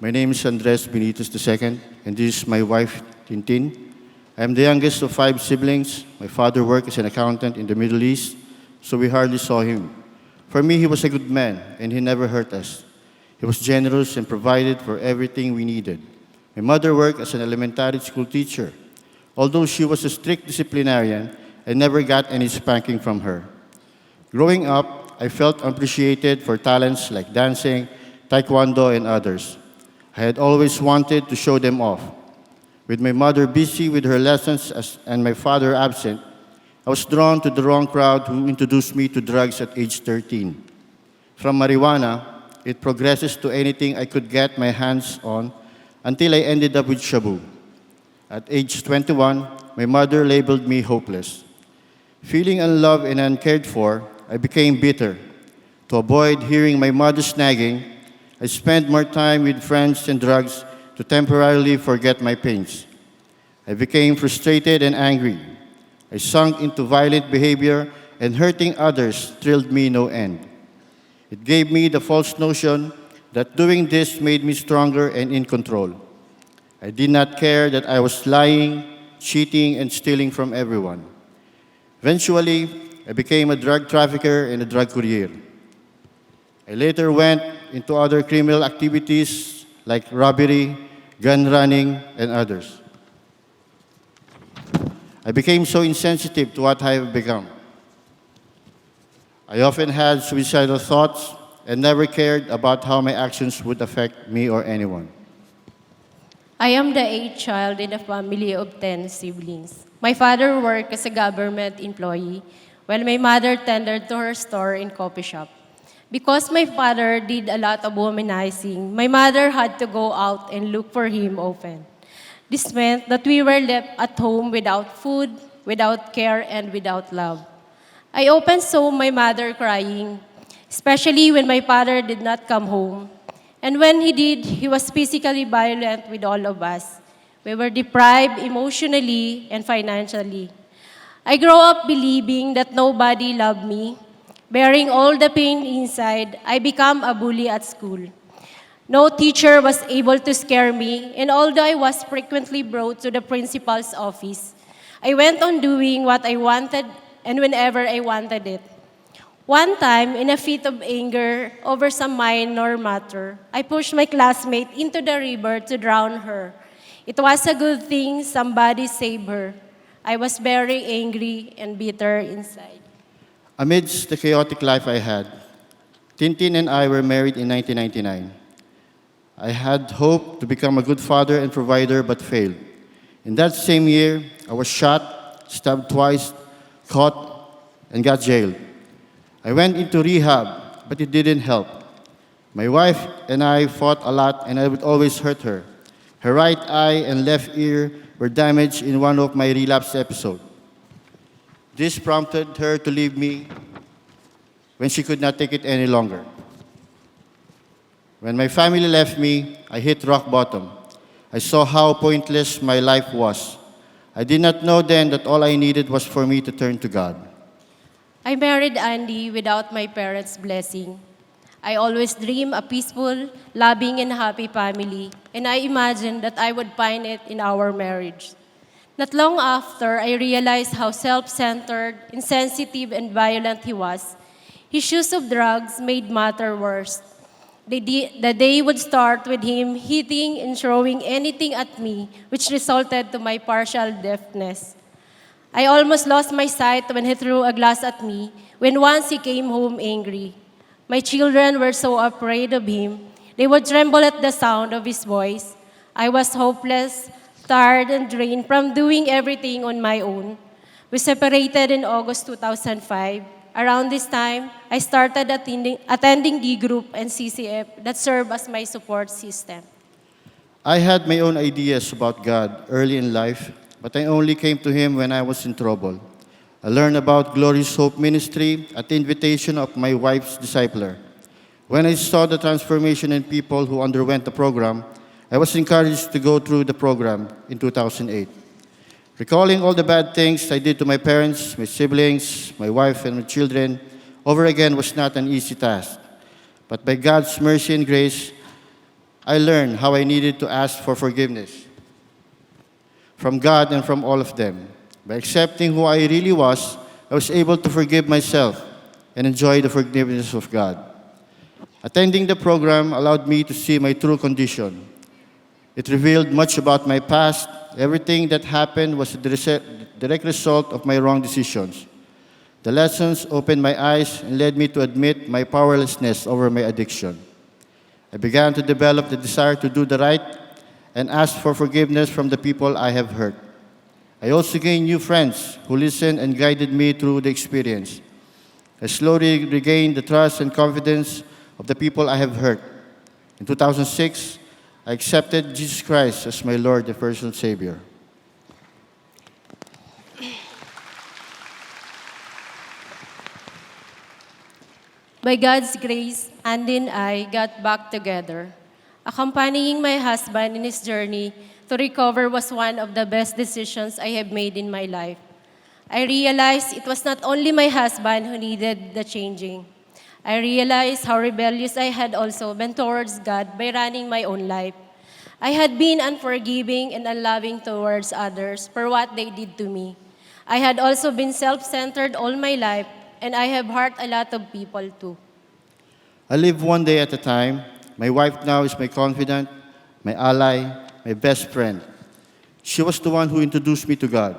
My name is Andres Benitez II, and this is my wife, Tintin. I am the youngest of 5 siblings. My father worked as an accountant in the Middle East, so we hardly saw him. For me, he was a good man, and he never hurt us. He was generous and provided for everything we needed. My mother worked as an elementary school teacher. Although she was a strict disciplinarian, I never got any spanking from her. Growing up, I felt appreciated for talents like dancing, taekwondo, and others. I had always wanted to show them off. With my mother busy with her lessons and my father absent, I was drawn to the wrong crowd who introduced me to drugs at age 13. From marijuana, it progresses to anything I could get my hands on until I ended up with shabu. At age 21, my mother labeled me hopeless. Feeling unloved and uncared for, I became bitter. To avoid hearing my mother's nagging, I spent more time with friends and drugs to temporarily forget my pains. I became frustrated and angry. I sunk into violent behavior, and hurting others thrilled me no end. It gave me the false notion that doing this made me stronger and in control. I did not care that I was lying, cheating, and stealing from everyone. Eventually, I became a drug trafficker and a drug courier. I later went into other criminal activities like robbery, gun running, and others. I became so insensitive to what I have become. I often had suicidal thoughts and never cared about how my actions would affect me or anyone. I am the eighth child in a family of 10 siblings. My father worked as a government employee, while my mother tended to her store and coffee shop. Because my father did a lot of womanizing, my mother had to go out and look for him often. This meant that we were left at home without food, without care, and without love. I often saw my mother crying, especially when my father did not come home. And when he did, he was physically violent with all of us. We were deprived emotionally and financially. I grew up believing that nobody loved me. Bearing all the pain inside, I became a bully at school. No teacher was able to scare me, and although I was frequently brought to the principal's office, I went on doing what I wanted and whenever I wanted it. One time, in a fit of anger over some minor matter, I pushed my classmate into the river to drown her. It was a good thing somebody saved her. I was very angry and bitter inside. Amidst the chaotic life I had, Tintin and I were married in 1999. I had hoped to become a good father and provider but failed. In that same year, I was shot, stabbed twice, caught, and got jailed. I went into rehab, but it didn't help. My wife and I fought a lot, and I would always hurt her. Her right eye and left ear were damaged in one of my relapse episodes. This prompted her to leave me when she could not take it any longer. When my family left me, I hit rock bottom. I saw how pointless my life was. I did not know then that all I needed was for me to turn to God. I married Andy without my parents' blessing. I always dreamed a peaceful, loving, and happy family, and I imagined that I would find it in our marriage. Not long after, I realized how self-centered, insensitive, and violent he was. His use of drugs made matters worse. The day would start with him hitting and throwing anything at me, which resulted to my partial deafness. I almost lost my sight when he threw a glass at me when once he came home angry. My children were so afraid of him, they would tremble at the sound of his voice. I was hopeless, tired, and drained from doing everything on my own. We separated in August 2005. Around this time, I started attending D group and CCF that served as my support system. I had my own ideas about God early in life, but I only came to Him when I was in trouble. I learned about Glorious Hope Ministry at the invitation of my wife's discipler. When I saw the transformation in people who underwent the program, I was encouraged to go through the program in 2008. Recalling all the bad things I did to my parents, my siblings, my wife, and my children over again was not an easy task. But by God's mercy and grace, I learned how I needed to ask for forgiveness from God and from all of them. By accepting who I really was, I was able to forgive myself and enjoy the forgiveness of God. Attending the program allowed me to see my true condition. It revealed much about my past. Everything that happened was a direct result of my wrong decisions. The lessons opened my eyes and led me to admit my powerlessness over my addiction. I began to develop the desire to do the right and ask for forgiveness from the people I have hurt. I also gained new friends who listened and guided me through the experience. I slowly regained the trust and confidence of the people I have hurt. In 2006, I accepted Jesus Christ as my Lord and personal Savior. By God's grace, Andy and I got back together. Accompanying my husband in his journey to recover was one of the best decisions I have made in my life. I realized it was not only my husband who needed the changing. I realized how rebellious I had also been towards God by running my own life. I had been unforgiving and unloving towards others for what they did to me. I had also been self-centered all my life, and I have hurt a lot of people too. I live one day at a time. My wife now is my confidant, my ally, my best friend. She was the one who introduced me to God.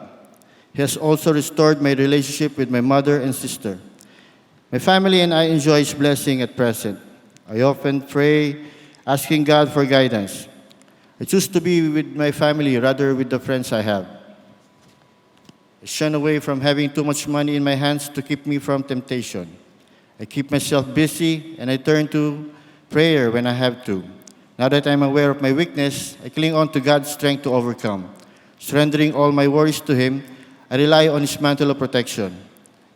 He has also restored my relationship with my mother and sister. My family and I enjoy His blessing at present. I often pray, asking God for guidance. I choose to be with my family rather with the friends I have. I shun away from having too much money in my hands to keep me from temptation. I keep myself busy and I turn to prayer when I have to. Now that I'm aware of my weakness, I cling on to God's strength to overcome. Surrendering all my worries to Him, I rely on His mantle of protection.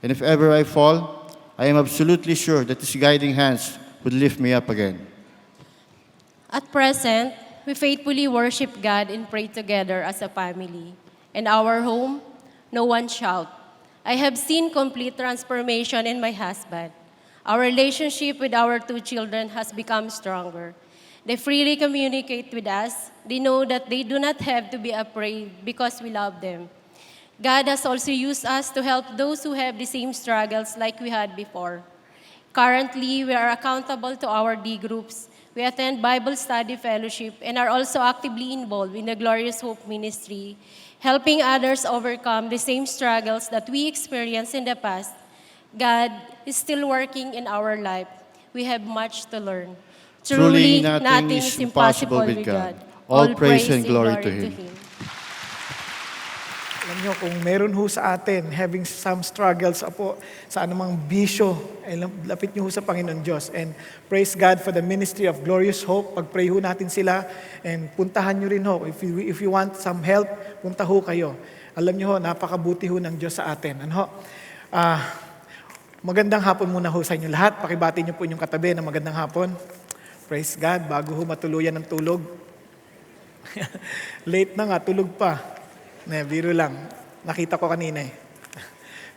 And if ever I fall, I am absolutely sure that His guiding hands would lift me up again. At present, we faithfully worship God and pray together as a family. In our home, no one shout. I have seen complete transformation in my husband. Our relationship with our two children has become stronger. They freely communicate with us. They know that they do not have to be afraid because we love them. God has also used us to help those who have the same struggles like we had before. Currently, we are accountable to our D groups. We attend Bible study fellowship and are also actively involved in the Glorious Hope Ministry, helping others overcome the same struggles that we experienced in the past. God is still working in our life. We have much to learn. Truly, nothing is impossible with God. All praise and glory to Him. Alam nyo, kung meron ho sa atin having some struggles po sa anumang bisyo, ay lapit nyo ho sa Panginoon Diyos. And praise God for the ministry of Glorious Hope. Pag-pray ho natin sila and puntahan nyo rin ho. If you want some help, punta ho kayo. Alam nyo ho, napakabuti ho ng Diyos sa atin. Ano ho? Magandang hapon muna ho sa inyo lahat. Pakibati nyo po inyong katabi na magandang hapon. Praise God, bago ho matuluyan ng tulog. Late na nga, tulog pa. Biro lang. Nakita ko kanina eh.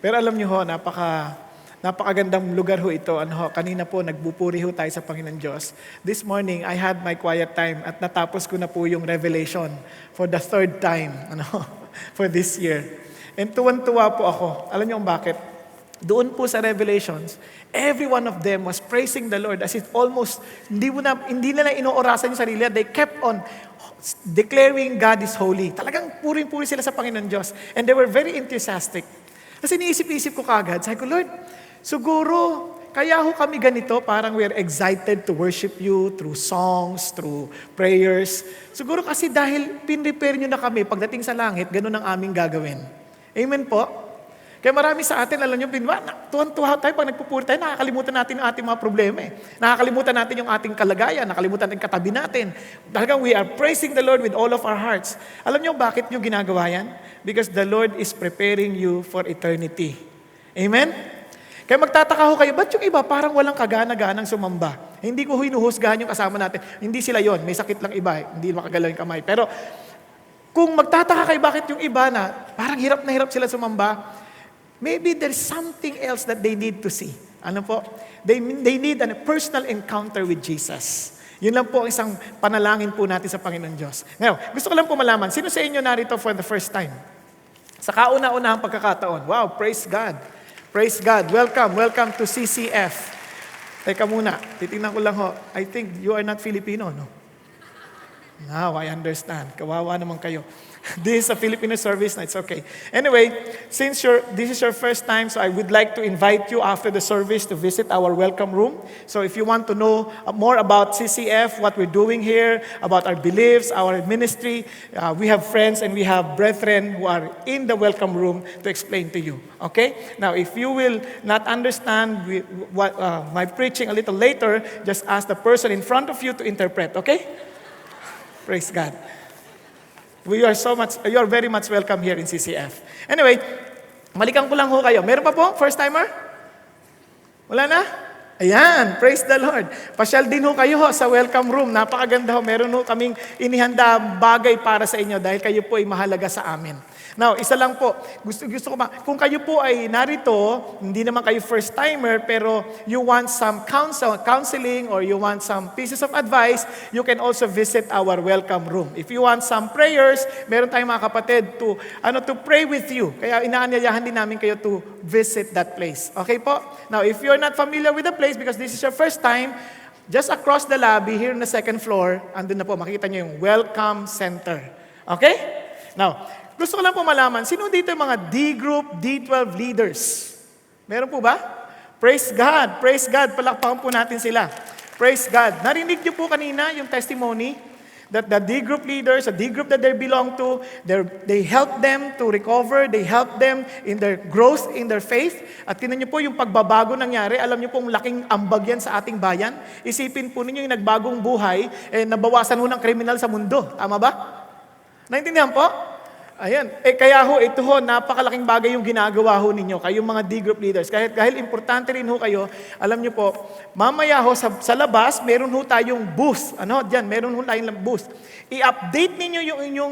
Pero alam niyo ho, napakagandang lugar ho ito. Kanina po, nagbupuri ho tayo sa Panginoon Diyos. This morning, I had my quiet time at natapos ko na po yung Revelation for the third time for this year. And tuwan-tuwa po ako. Alam niyo kung bakit? Doon po sa Revelations, every one of them was praising the Lord as it almost, hindi nila inoorasan yung sarili. They kept on declaring God is holy. Talagang puring-puri sila sa Panginoon Diyos. And they were very enthusiastic. Kasi niisip-isip ko kagad, sabi ko, Lord, siguro, kaya ho kami ganito, parang we're excited to worship you through songs, through prayers. Siguro kasi dahil pinrepare nyo na kami, pagdating sa langit, ganun ang aming gagawin. Amen po? Kaya marami sa atin, alam nyo, tuwan-tuwa tayo pag nagpupuri tayo, nakakalimutan natin ang ating mga problema eh. Nakakalimutan natin yung ating kalagayan, nakakalimutan natin yung katabi natin. Talagang we are praising the Lord with all of our hearts. Alam nyo bakit nyo ginagawa yan? Because the Lord is preparing you for eternity. Amen? Kaya magtataka ho kayo, ba't yung iba parang walang kagana-ganang sumamba? Hindi ko hinuhusgahan yung kasama natin. Hindi sila yon, may sakit lang iba, hindi makagalaw yung kamay. Pero kung magtataka kayo bakit yung iba na parang hirap na hirap sila sumamba, maybe there's something else that they need to see. Ano po? They need a personal encounter with Jesus. Yun lang po ang isang panalangin po natin sa Panginoon Diyos. Ngayon, gusto ko lang po malaman, sino sa inyo narito for the first time? Sa kauna-unahang pagkakataon. Wow, praise God. Praise God. Welcome to CCF. Teka muna, titingnan ko lang ho. I think you are not Filipino, no? Now, I understand. Kawawa naman kayo. This is a Filipino service, na it's okay. Anyway, since this is your first time, so I would like to invite you after the service to visit our welcome room. So if you want to know more about CCF, what we're doing here, about our beliefs, our ministry, we have friends and we have brethren who are in the welcome room to explain to you. Okay? Now, if you will not understand my preaching a little later, just ask the person in front of you to interpret. Okay? Praise God. You are very much welcome here in CCF. Anyway, malikan ko lang ho kayo. Meron pa po? First timer? Wala na? Ayan, praise the Lord. Pasyal din ho kayo ho sa welcome room. Napakaganda ho. Meron ho kaming inihanda bagay para sa inyo dahil kayo po ay mahalaga sa amin. Now, isa lang po. Gusto ko kung kayo po ay narito, hindi naman kayo first timer, pero you want some counseling or you want some pieces of advice, you can also visit our welcome room. If you want some prayers, meron tayong mga kapatid to pray with you. Kaya inaanyayahan din namin kayo to visit that place. Okay po? Now, if you're not familiar with the place because this is your first time, just across the lobby, here on the second floor, andun na po, makikita nyo yung Welcome Center. Okay? Now, gusto ko lang po malaman, sino dito yung mga D-Group, D12 leaders? Meron po ba? Praise God, praise God. Palakpakan po natin sila. Praise God. Narinig niyo po kanina yung testimony that the D-Group leaders, the D-Group that they belong to, they help them to recover, they help them in their growth in their faith. At tinan niyo po yung pagbabago nangyari. Alam niyo po, laking ambag yan sa ating bayan. Isipin po ninyo yung nagbagong buhay, nabawasan ho ng kriminal sa mundo. Tama ba? Naintindihan po? Ayan. Kaya ho, ito ho, napakalaking bagay yung ginagawa ho ninyo, kayong mga D-group leaders. Dahil importante rin ho kayo, alam nyo po, mamaya ho, sa labas, meron ho tayong booth. Meron ho tayong booth. I-update ninyo yung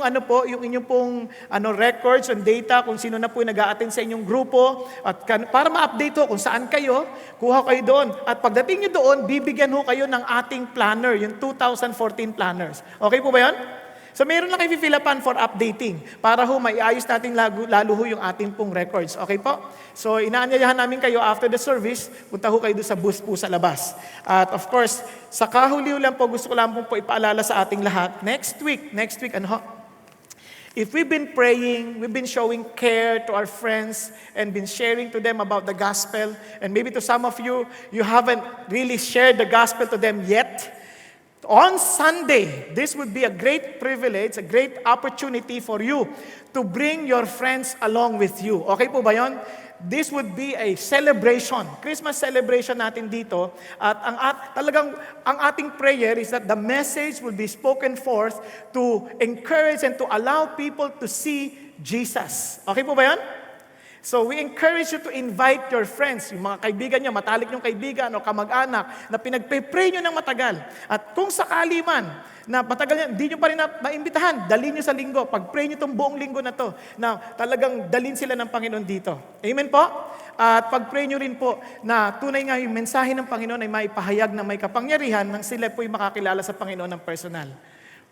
inyong pong records and data, kung sino na po yung nag-a-attend sa inyong grupo. At para ma-update ho kung saan kayo, kuha kayo doon. At pagdating nyo doon, bibigyan ho kayo ng ating planner, yung 2014 planners. Okay po ba yun? So meron lang kayo fill-upan for updating para ho maiayos natin lalo ho yung ating pong records. Okay po? So inaanyayahan namin kayo after the service, punta ho kayo doon sa booth po sa labas. At of course, sa kahuli lang po, gusto ko lang po ipaalala sa ating lahat, next week, if we've been praying, we've been showing care to our friends and been sharing to them about the gospel, and maybe to some of you, you haven't really shared the gospel to them yet. On Sunday, this would be a great privilege, a great opportunity for you to bring your friends along with you. Okay po ba yun? This would be a celebration, Christmas celebration natin dito. At ang ating prayer is that the message will be spoken forth to encourage and to allow people to see Jesus. Okay po ba yun? So we encourage you to invite your friends, yung mga kaibigan nyo, matalik yung kaibigan o kamag-anak na pinagpe-pray nyo ng matagal. At kung sakali man na matagal nyo, hindi nyo pa rin maimbitahan, dalhin nyo sa linggo. Pag-pray nyo itong buong linggo na to, na talagang dalhin sila ng Panginoon dito. Amen po? At pag-pray nyo rin po na tunay nga yung mensahe ng Panginoon ay maipahayag na may kapangyarihan nang sila po'y makakilala sa Panginoon ng personal.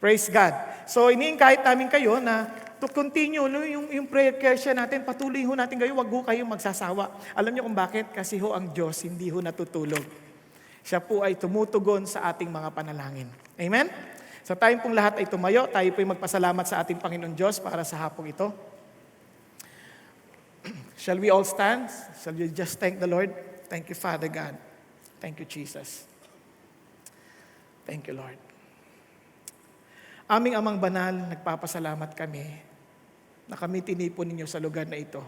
Praise God. So iniingkahit namin kayo na to continue yung prayer care siya natin, patuloy ho natin kayo, wag ho kayong magsasawa. Alam niyo kung bakit? Kasi ho ang Diyos hindi ho natutulog. Siya po ay tumutugon sa ating mga panalangin. Amen? Sa tayong pong lahat ay tumayo, tayo po ay magpasalamat sa ating Panginoon Diyos para sa hapong ito. Shall we all stand? Shall we just thank the Lord? Thank you, Father God. Thank you, Jesus. Thank you, Lord. Aming Amang Banal, nagpapasalamat kami na kami tinipon ninyo sa lugar na ito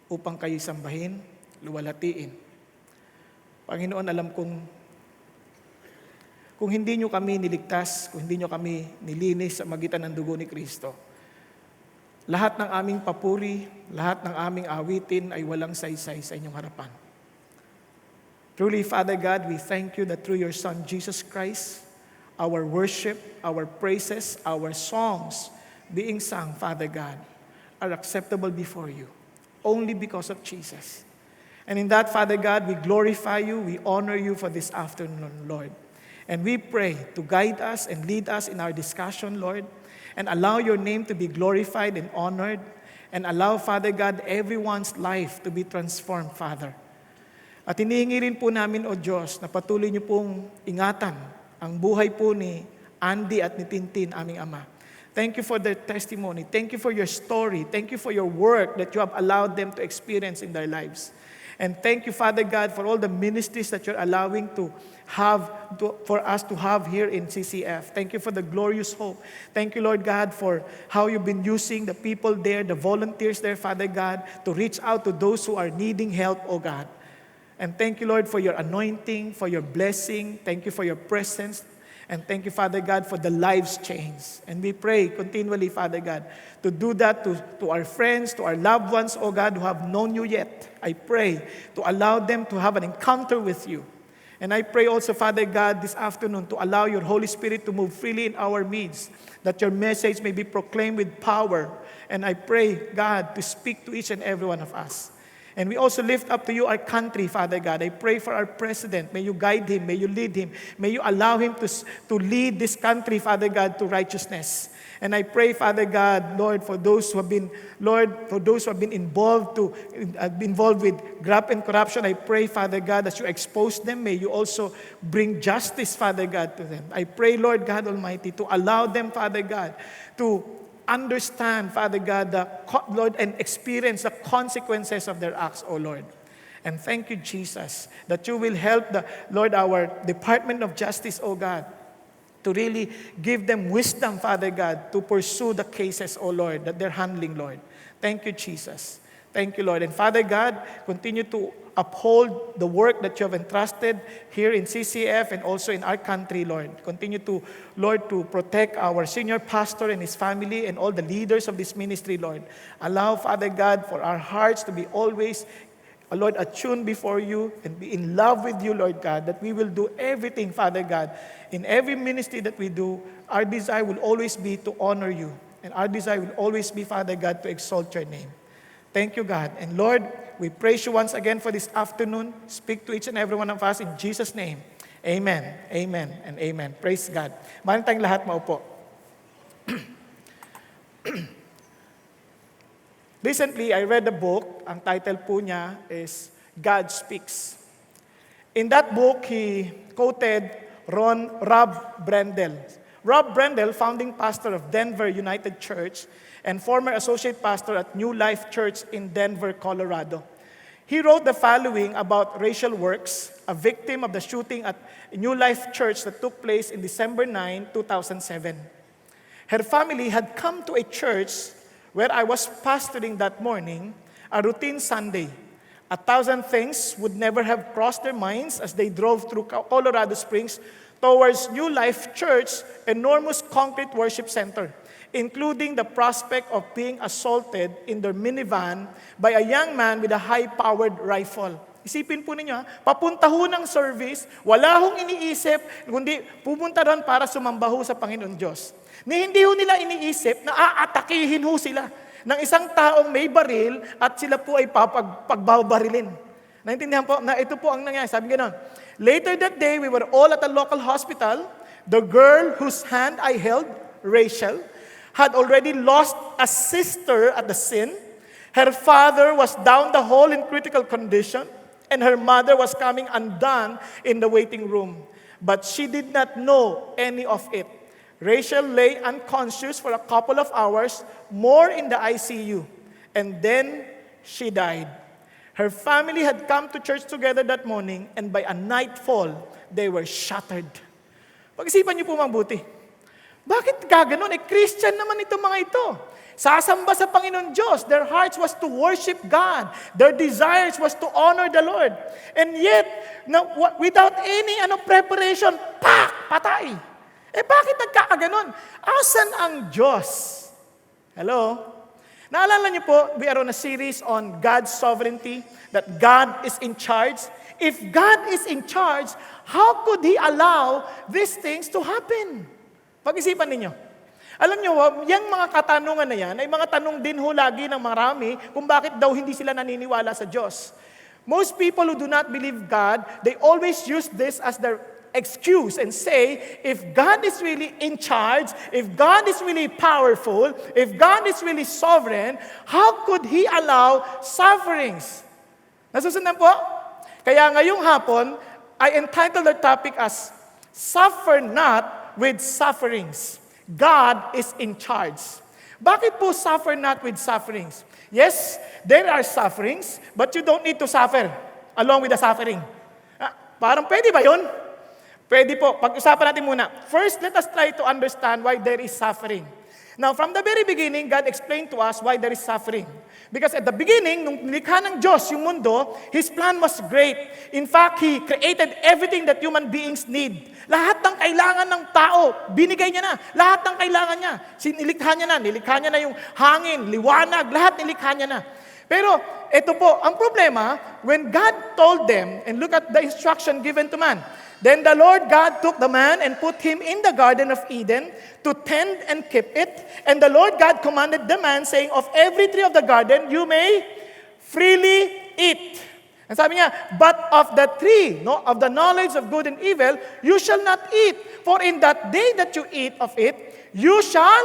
upang kayo sambahin, luwalhatiin. Panginoon, alam kong kung hindi nyo kami niligtas, kung hindi nyo kami nilinis sa magitan ng dugo ni Kristo, lahat ng aming papuri, lahat ng aming awitin ay walang saysay sa inyong harapan. Truly, Father God, we thank you that through your Son, Jesus Christ, our worship, our praises, our songs being sung, Father God, are acceptable before you, only because of Jesus. And in that, Father God, we glorify you, we honor you for this afternoon, Lord. And we pray to guide us and lead us in our discussion, Lord, and allow your name to be glorified and honored, and allow, Father God, everyone's life to be transformed, Father. At hinihingi rin po namin, O Diyos, na patuloy niyo pong ingatan ang buhay po ni Andy at ni Tintin, aming ama. Thank you for their testimony. Thank you for your story. Thank you for your work that you have allowed them to experience in their lives. And thank you, Father God, for all the ministries that you're allowing for us to have here in CCF. Thank you for the glorious hope. Thank you, Lord God, for how you've been using the people there, the volunteers there, Father God, to reach out to those who are needing help, O God. And thank you, Lord, for your anointing, for your blessing. Thank you for your presence. And thank you, Father God, for the lives changed. And we pray continually, Father God, to do that to our friends, to our loved ones, oh God, who have known you yet. I pray to allow them to have an encounter with you. And I pray also, Father God, this afternoon to allow your Holy Spirit to move freely in our midst, that your message may be proclaimed with power. And I pray, God, to speak to each and every one of us. And we also lift up to you our country, Father God. I pray for our president. May you guide him. May you lead him. May you allow him to lead this country, Father God, to righteousness. And I pray, Father God, Lord, for those who have been, involved with graft and corruption, I pray, Father God, as you expose them, may you also bring justice, Father God, to them. I pray, Lord God Almighty, to allow them, Father God, to understand, Father God, Lord, and experience the consequences of their acts, O Lord. And thank you, Jesus, that you will help our Department of Justice, O God, to really give them wisdom, Father God, to pursue the cases, O Lord, that they're handling, Lord. Thank you, Jesus. Thank you, Lord. And Father God, continue to uphold the work that you have entrusted here in CCF and also in our country, Lord. Continue to, Lord, to protect our senior pastor and his family and all the leaders of this ministry, Lord. Allow, Father God, for our hearts to be always, Lord, attuned before you and be in love with you, Lord God, that we will do everything, Father God. In every ministry that we do, our desire will always be to honor you. And our desire will always be, Father God, to exalt your name. Thank you, God. And Lord, we praise you once again for this afternoon. Speak to each and every one of us in Jesus' name. Amen, amen, and amen. Praise God. Maraming tayong lahat maupo. Recently, I read a book. Ang title po niya is God Speaks. In that book, he quoted Rob Brendel. Rob Brendel, founding pastor of Denver United Church and former associate pastor at New Life Church in Denver, Colorado. He wrote the following about Rachel Works, a victim of the shooting at New Life Church that took place in December 9, 2007. Her family had come to a church where I was pastoring that morning, a routine Sunday. 1,000 things would never have crossed their minds as they drove through Colorado Springs towards New Life Church, enormous concrete worship center, including the prospect of being assaulted in their minivan by a young man with a high-powered rifle. Isipin po ninyo, papunta ho ng service, wala hong iniisip, kundi pupunta ron para sumamba ho sa Panginoon Diyos. Hindi ho nila iniisip na aatakihin ho sila ng isang taong may baril at sila po ay pagbabarilin. Naintindihan po na ito po ang nangyari. Sabi gano'n, later that day, we were all at a local hospital. The girl whose hand I held, Rachel, had already lost a sister at the scene. Her father was down the hall in critical condition, and her mother was coming undone in the waiting room. But she did not know any of it. Rachel lay unconscious for a couple of hours more in the ICU, and then she died. Her family had come to church together that morning, and by a nightfall, they were shattered. Pag-isipan niyo po mabuti. Bakit gaganon? Christian naman itong mga ito. Sasamba sa Panginoon Diyos. Their hearts was to worship God. Their desires was to honor the Lord. And yet, without any preparation, patay. Bakit nagkakaganon? Asan ang Diyos? Hello? Naalala niyo po, we are on a series on God's sovereignty, that God is in charge. If God is in charge, how could He allow these things to happen? Pag-isipan ninyo. Alam niyo, yung mga katanungan na yan, ay mga tanong din ho lagi ng marami kung bakit daw hindi sila naniniwala sa Diyos. Most people who do not believe God, they always use this as their excuse and say, if God is really in charge, if God is really powerful, if God is really sovereign, how could He allow sufferings? Nasusundan po? Kaya ngayong hapon, I entitled the topic as, Suffer Not with Sufferings. God is in charge. Bakit po suffer not with sufferings? Yes, there are sufferings, but you don't need to suffer along with the suffering. Parang pwede ba yun? Pwede po. Pag-usapan natin muna. First, let us try to understand why there is suffering. Now, from the very beginning, God explained to us why there is suffering. Because at the beginning, nung nilikha ng Diyos yung mundo, His plan was great. In fact, He created everything that human beings need. Lahat ng kailangan ng tao, binigay niya na. Lahat ng kailangan niya. Nilikha niya na yung hangin, liwanag, lahat nilikha niya na. Pero, ito po, ang problema, when God told them, and look at the instruction given to man, then the Lord God took the man and put him in the Garden of Eden to tend and keep it. And the Lord God commanded the man, saying, of every tree of the garden you may freely eat. And sabi niya, but of the tree, of the knowledge of good and evil, you shall not eat. For in that day that you eat of it, you shall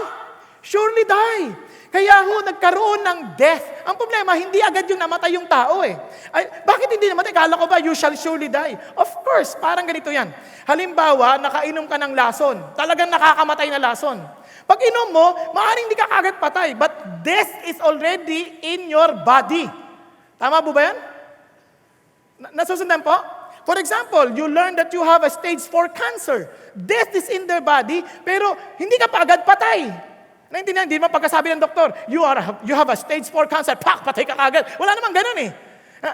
surely die. Kaya ho, nagkaroon ng death. Ang problema, hindi agad yung namatay yung tao eh. Ay, bakit hindi namatay? Kala ko ba, you shall surely die? Of course, parang ganito yan. Halimbawa, nakainom ka ng lason. Talagang nakakamatay na lason. Pag inom mo, maaaring hindi ka kagad patay. But death is already in your body. Tama po ba yan? Nasusundan po? For example, you learn that you have a stage 4 cancer. Death is in their body, pero hindi ka pa agad patay. Naintindihan, hindi mo pagkasabi ng doktor, you have a stage 4 cancer, pak, patay ka kagad. Wala namang ganun eh.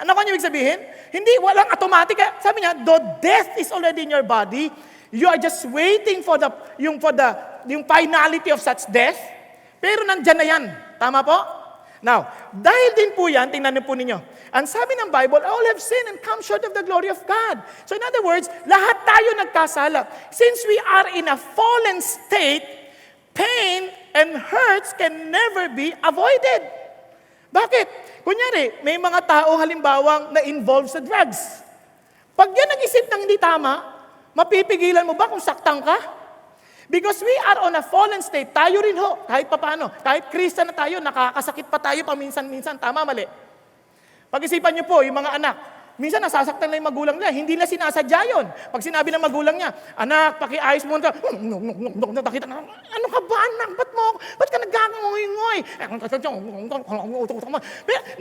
Ano kanya ibig sabihin? Hindi, walang automatic. Sabi niya, though death is already in your body, you are just waiting for yung finality of such death, pero nandyan na yan. Tama po? Now, dahil din po yan, tingnan niyo po ninyo. Ang sabi ng Bible, all have sinned and come short of the glory of God. So in other words, lahat tayo nagkasala. Since we are in a fallen state, pain and hurts can never be avoided. Bakit? Kunyari, may mga tao halimbawang na-involved sa drugs. Pag yan nag-isip ng hindi tama, mapipigilan mo ba kung saktan ka? Because we are on a fallen state, tayo rin ho, kahit papaano, kahit Christian na tayo, nakakasakit pa tayo paminsan-minsan, tama, mali. Pag-isipan niyo po, yung mga anak, minsan nasasaktan lang yung magulang nila, hindi na sinasadya yun. Pag sinabi ng magulang niya, anak, pakiayos mo na, nakita na, ano ka ba anak, ba't ka nagkakangoy-ngoy?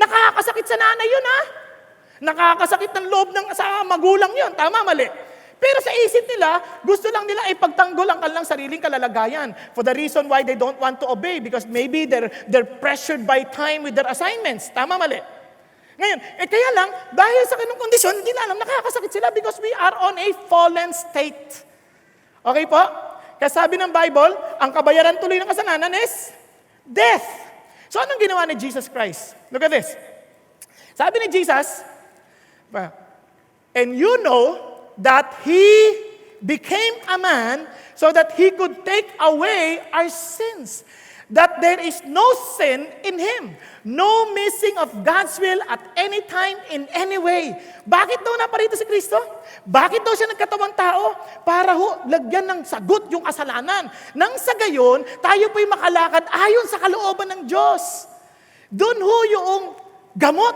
Nakakasakit sa nanay yun ha? Nakakasakit ng loob sa magulang yun, tama, mali. Pero sa isip nila, gusto lang nila ipagtanggol ang kanilang sariling kalalagayan for the reason why they don't want to obey because maybe they're pressured by time with their assignments. Tama, mali. Ngayon, kaya lang, dahil sa kanong kondisyon, hindi na alam, nakakasakit sila because we are on a fallen state. Okay po? Kaya sabi ng Bible, ang kabayaran tuloy ng kasalanan is death. So anong ginawa ni Jesus Christ? Look at this. Sabi ni Jesus, and you know that He became a man so that He could take away our sins. That there is no sin in Him. No missing of God's will at any time, in any way. Bakit daw naparito si Kristo? Bakit daw siya nagkatawang tao? Para lagyan ng sagot yung kasalanan. Nang sa gayon, tayo po'y makalakad ayon sa kalooban ng Diyos. Doon yung gamot.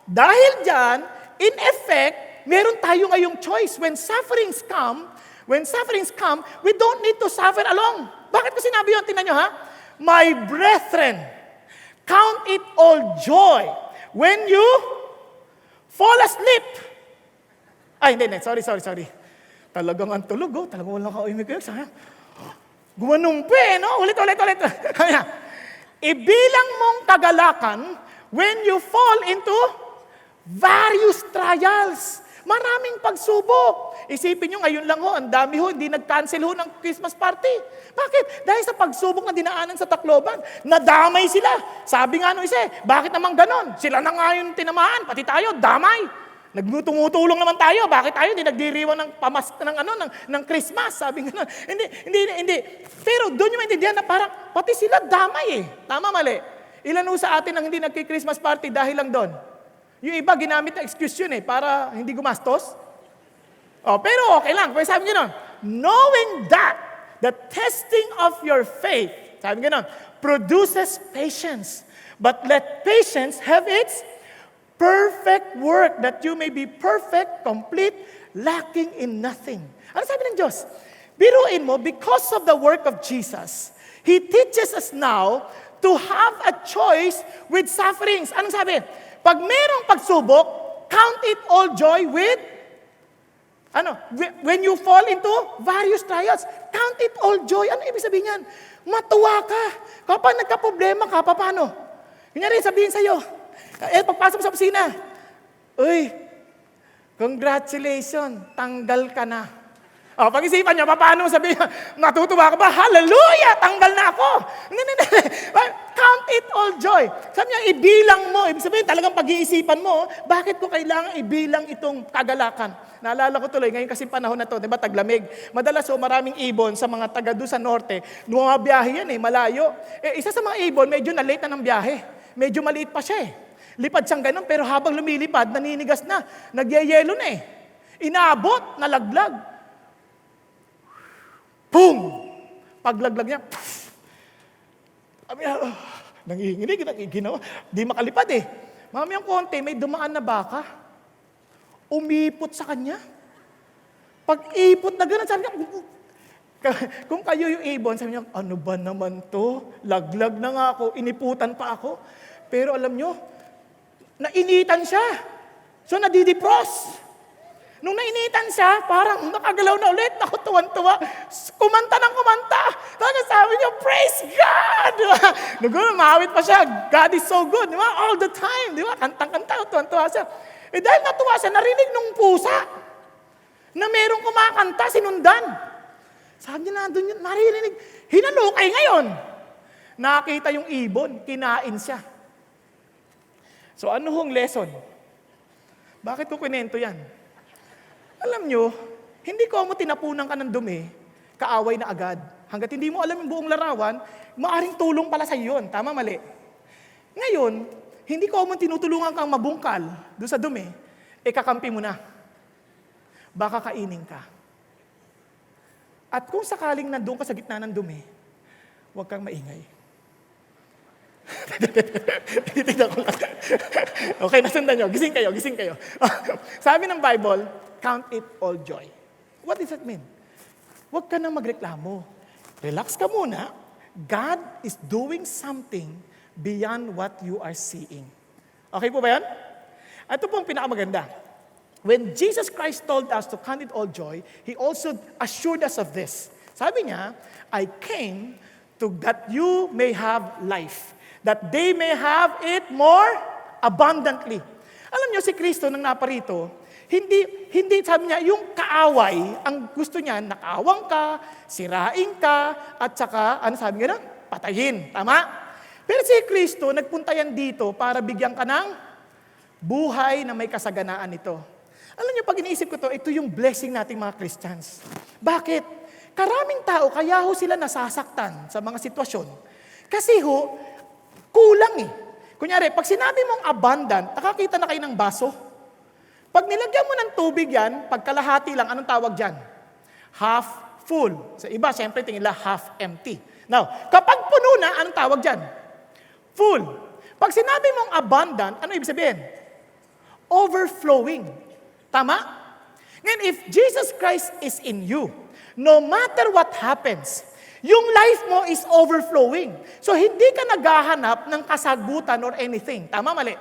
Dahil dyan, in effect, meron tayo ngayong choice. When sufferings come, we don't need to suffer along. Bakit ko sinabi yun? Tingnan nyo ha? My brethren, count it all joy when you fall asleep. Ay, hindi. Sorry. Talagang ang tulog, Talagang walang kaimig kayo. Gumanumpi, no? Ulit. Kaya, ibilang mong kagalakan when you fall into various trials. Maraming pagsubok. Isipin nyo, ngayon lang ang dami hindi nag-cancel ng Christmas party. Bakit? Dahil sa pagsubok na dinaanan sa Tacloban, nadamay sila. Sabi nga isa, bakit naman ganon? Sila na nga yung tinamaan, pati tayo, damay. Nagtumutulong naman tayo, bakit tayo hindi nagdiriwan ng Christmas? Sabi nga, hindi. Pero doon yung maintindihan na parang, pati sila damay eh. Tama, mali. Ilan sa atin ang hindi nagki-Christmas party dahil lang doon? Yung iba, ginamit na excuse yun para hindi gumastos. Pero okay lang. Kaya sabi gano'n, knowing that the testing of your faith, sabi gano'n, produces patience. But let patience have its perfect work, that you may be perfect, complete, lacking in nothing. Ano sabi ng Diyos? Biruin mo, because of the work of Jesus, He teaches us now to have a choice with sufferings. Anong sabi? Pag merong pagsubok, count it all joy with, when you fall into various trials, count it all joy. Ano ibig sabihin yan? Matuwa ka. Kapag nagka-problema ka, paano? Kunyari, sabihin sa'yo, pagpasok mo sa opisina, uy, congratulations, tanggal ka na. Pag-isipan niyo, paano sabihin, natutuwa ka ba? Hallelujah! Tanggal na ako! Count it all joy. Sabi niya, ibilang mo. Ibig sabihin, talagang pag-iisipan mo, bakit ko kailangan ibilang itong kagalakan? Naalala ko tuloy, ngayon kasi panahon na to, di ba, taglamig. Madalas maraming ibon sa mga taga doon sa norte. Mga biyahe yan malayo. Isa sa mga ibon, medyo na-late na ng biyahe. Medyo maliit pa siya Lipad siyang ganun, pero habang lumilipad, naninigas na. Nagyayelo na Inabot, nalaglag. Boom! Paglaglag niya, nanginginig, ginawa. Di makalipad Mamayang konti, may dumaan na baka. Umipot sa kanya. Pag-ipot na gano'n, sabi niya, kung kayo yung ibon, sabi niya, ano ba naman to? Laglag na nga ako, iniputan pa ako. Pero alam niyo, nainitan siya. So nadidipros. Nung nainitan siya, parang nakagalaw na ulit. Ako, tuwan-tuwa. Kumanta ng kumanta. Tapos sabi niya, praise God! Diba? Mahawit pa siya. God is so good. Diba? All the time. Diba? Kantang-kanta. Tuwan-tuwa siya. Dahil natuwa siya, narinig nung pusa na merong kumakanta, sinundan. Sabi niya, nandun yun, naririnig. Hinalukay ngayon. Nakita yung ibon, kinain siya. So ano hong lesson? Bakit ko kinento yan? Alam nyo, hindi ko mo tinapunan ka ng dumi, kaaway na agad. Hanggat hindi mo alam yung buong larawan, maaring tulong pala sa yun. Tama, mali. Ngayon, hindi ko mo tinutulungan kang mabungkal doon sa dumi, kakampi mo na. Baka kainin ka. At kung sakaling nandun ka sa gitna ng dumi, huwag kang maingay. Titignan ko lang. Okay, nasundan nyo. Gising kayo. Sabi ng Bible, count it all joy. What does that mean? Huwag ka nang magreklamo. Relax ka muna. God is doing something beyond what you are seeing. Okay po ba yan? Ito po ang pinakamaganda. When Jesus Christ told us to count it all joy, He also assured us of this. Sabi niya, I came to that you may have life, that they may have it more abundantly. Alam niyo, si Kristo nang naparito, hindi sabi niya, yung kaaway, ang gusto niya, nakawang ka, sirain ka, at saka, ano sabi niya na? Patayin. Tama? Pero si Kristo, nagpunta yan dito para bigyan ka ng buhay na may kasaganaan ito. Alam niyo, pag iniisip ko to, ito yung blessing nating mga Christians. Bakit? Karaming tao, kaya ho sila nasasaktan sa mga sitwasyon. Kasi ho, kulang Kunyari, pag sinabi mong abundant, nakakita na kayo ng baso. Pag nilagyan mo ng tubig yan, pagkalahati lang, anong tawag dyan? Half full. Sa iba, siyempre, tingin nila half empty. Now, kapag puno na, anong tawag dyan? Full. Pag sinabi mong abundant, ano ibig sabihin? Overflowing. Tama? Ngayon, if Jesus Christ is in you, no matter what happens, yung life mo is overflowing. So, hindi ka naghahanap ng kasagutan or anything. Tama, mali?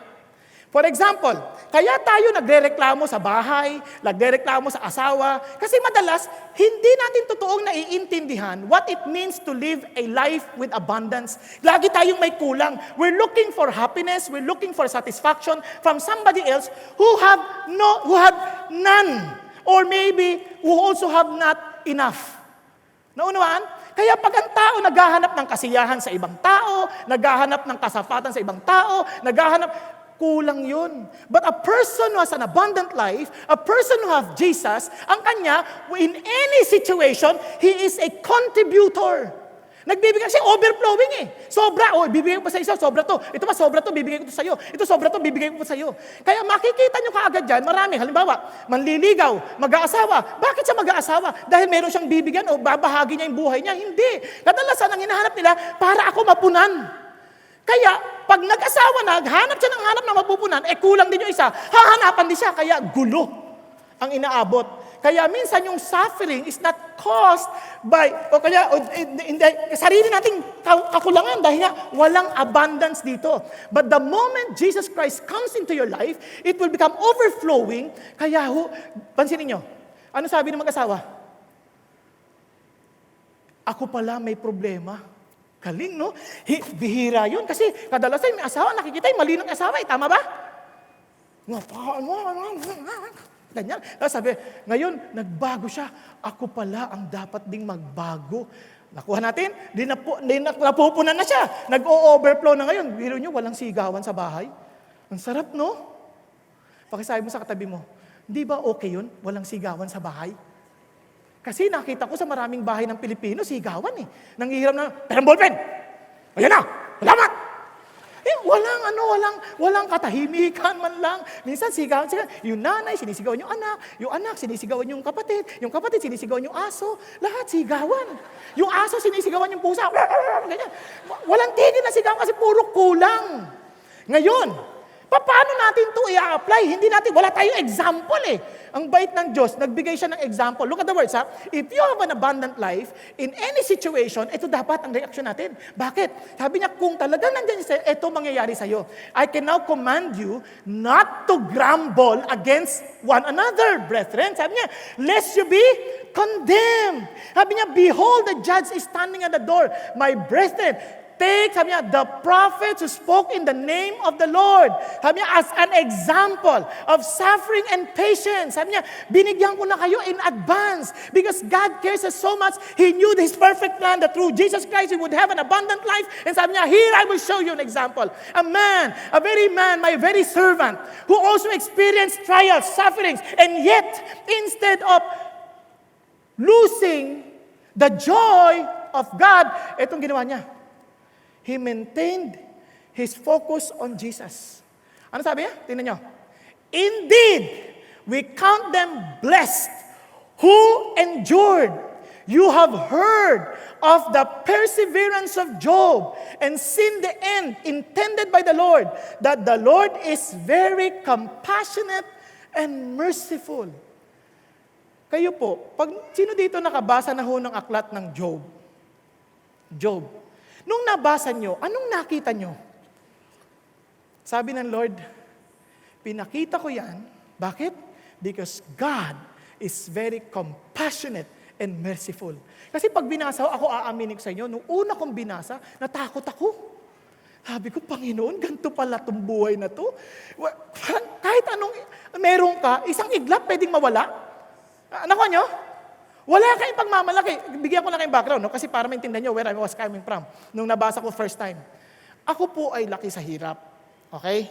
For example, kaya tayo nagrereklamo sa bahay, nagrereklamo sa asawa, kasi madalas, hindi natin totoong naiintindihan what it means to live a life with abundance. Lagi tayong may kulang. We're looking for happiness, we're looking for satisfaction from somebody else who have none, or maybe who also have not enough. Naunawaan? Kaya pag ang tao naghahanap ng kasiyahan sa ibang tao, naghahanap ng kasapatan sa ibang tao, kulang yun. But a person who has an abundant life, a person who has Jesus, ang kanya, in any situation, he is a contributor. Nagbibigay kasi overflowing eh. Sobra, bibigay ko pa sa isa, sobra to. Ito pa, sobra to, bibigay ko to sa iyo. Ito, sobra to, bibigay ko pa sa iyo. Kaya makikita nyo kaagad dyan, marami. Halimbawa, manliligaw, mag-aasawa. Bakit siya mag-aasawa? Dahil meron siyang bibigyan o babahagi niya yung buhay niya. Hindi. Kadalasan, ang hinahanap nila, para ako mapunan. Kaya, pag nag-asawa na, hanap siya ng hanap na mapupunan, kulang din yung isa, hahanapan din siya. Kaya, gulo ang inaabot. Kaya minsan yung suffering is not caused by, sarili nating kakulangan dahil nga walang abundance dito. But the moment Jesus Christ comes into your life, it will become overflowing. Kaya pansinin nyo, ano sabi ng mag-asawa? Ako pala may problema. Galing, no? Bihira yun. Kasi kadalasan may asawa, nakikita yung mali ng asawa. Tama ba? Ganyan. Tapos sabi, ngayon, nagbago siya. Ako pala ang dapat ding magbago. Nakuha natin, napupunan na siya. Nag-o-overflow na ngayon. Biro nyo, walang sigawan sa bahay. Ang sarap, no? Pakisabi mo sa katabi mo, di ba okay yun? Walang sigawan sa bahay? Kasi nakita ko sa maraming bahay ng Pilipino, sigawan eh. Nanghihiram na, perang ballpen! Ayan na! Salamat! Walang katahimikan man lang. Minsan sigawan. Yung nanay, sinisigawan yung anak, sinisigawan yung kapatid sinisigawan yung aso, lahat sigawan. Yung aso, sinisigawan yung pusa. Ganyan. Walang tigil na sigawan kasi puro kulang. Ngayon, paano natin ito i-apply? Wala tayong example eh. Ang bait ng Diyos, nagbigay siya ng example. Look at the words, ha? If you have an abundant life, in any situation, ito dapat ang reaksyon natin. Bakit? Sabi niya, kung talagang nandiyan siya, ito mangyayari sa'yo. I can now command you not to grumble against one another, brethren. Sabi niya, lest you be condemned. Sabi niya, behold, the judge is standing at the door. My brethren, sabi niya, the prophets who spoke in the name of the Lord. Sabi niya, as an example of suffering and patience. Sabi niya, binigyan ko na kayo in advance because God cares us so much. He knew His perfect plan that through Jesus Christ, we would have an abundant life. And sabi niya, here I will show you an example. My very servant, who also experienced trials, sufferings, and yet, instead of losing the joy of God, itong ginawa niya. He maintained his focus on Jesus. Ano sabi niya? Tingnan niyo. Indeed, we count them blessed who endured. You have heard of the perseverance of Job and seen the end intended by the Lord, that the Lord is very compassionate and merciful. Kayo po, sino dito nakabasa na ho ng aklat ng Job? Job. Nung nabasa nyo, anong nakita nyo? Sabi ng Lord, pinakita ko yan. Bakit? Because God is very compassionate and merciful. Kasi pag binasa ako aaminin ko sa inyo, nung una kong binasa, natakot ako. Sabi ko, Panginoon, ganito pala itong buhay na to. Kahit anong meron ka, isang iglap pwedeng mawala. Nakuha nyo? Wala kayong pagmamalaki. Bigyan ko lang kayong background, no? Kasi para maintindihan nyo where I was coming from nung nabasa ko first time. Ako po ay laki sa hirap. Okay?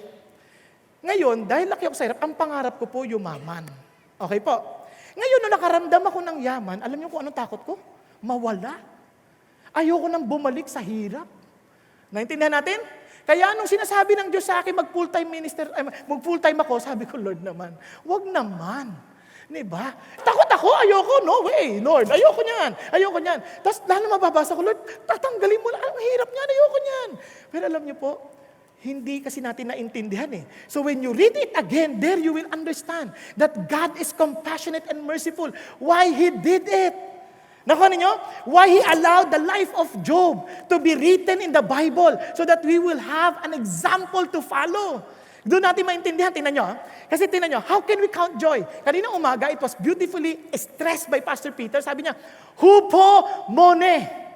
Ngayon, dahil laki ako sa hirap, ang pangarap ko po yumaman. Okay po? Ngayon, nung nakaramdam ako ng yaman, alam niyo kung anong takot ko? Mawala. Ayoko nang bumalik sa hirap. Naintindihan natin? Kaya nung sinasabi ng Diyos sa akin, mag-full-time ako, sabi ko, Lord naman, wag naman. Diba? Takot ako, ayoko, no way, Lord, ayoko niyan. Tapos lalo mababasa ko, Lord, tatanggalin mo lang, ang hirap niyan, ayoko niyan. Pero alam niyo po, hindi kasi natin naintindihan eh. So when you read it again, there you will understand that God is compassionate and merciful. Why He did it. Nakuha ninyo? Why He allowed the life of Job to be written in the Bible so that we will have an example to follow. Doon natin maintindihan, tingnan nyo. Kasi tingnan nyo, how can we count joy? Kanina umaga, it was beautifully stressed by Pastor Peter. Sabi niya, hupo mone.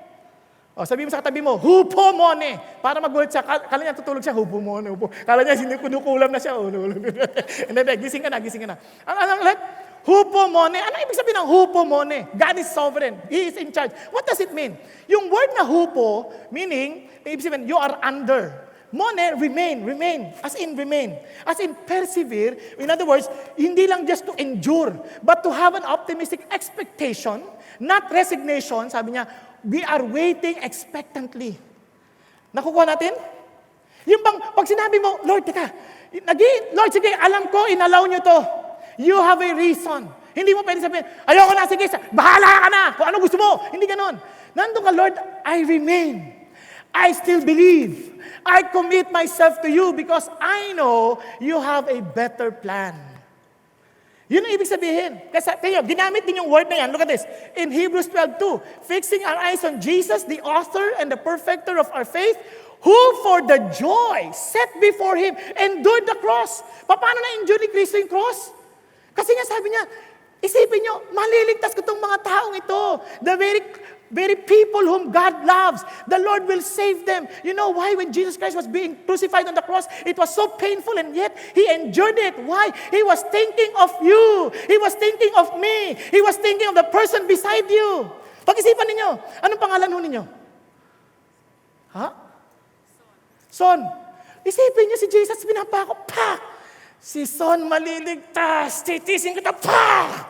O, sabi mo sa katabi mo, hupo mone. Para magulat siya. Kala niya tutulog siya, hupo mone. Hupo. Kala niya sinukulam na siya. Hindi, gising ka na. Ang lahat, hupo mone. Ano ibig sabihin ng hupo mone? God is sovereign. He is in charge. What does it mean? Yung word na hupo, meaning, ibig sabihin, you are under. Mone, remain. As in remain. As in persevere. In other words, hindi lang just to endure, but to have an optimistic expectation, not resignation. Sabi niya, we are waiting expectantly. Nakukuha natin? Yung bang, pag sinabi mo, Lord, teka, Lord, sige, alam ko, inalaw nyo to. You have a reason. Hindi mo pwede sabihin, ayoko na, sige, bahala ka na, kung ano gusto mo. Hindi ganon. Nandun ka, Lord, I remain. I still believe. I commit myself to you because I know you have a better plan. Yun ang ibig sabihin. Kasi kayo, ginamit din yung word na yan. Look at this. In Hebrews 12:2, fixing our eyes on Jesus, the author and the perfecter of our faith, who for the joy set before Him endured the cross. Paano na-endure ni Kristo yung cross? Kasi nga sabi niya, isipin nyo, maliligtas ko itong mga taong ito. The very people whom God loves, the Lord will save them. You know why when Jesus Christ was being crucified on the cross, it was so painful and yet He endured it. Why? He was thinking of you. He was thinking of me. He was thinking of the person beside you. Pag-isipan ninyo, anong pangalan ho ninyo? Ha? Son. Isipin niyo si Jesus, pinapako, pa! Si Son maliligtas, titisin kita, pa!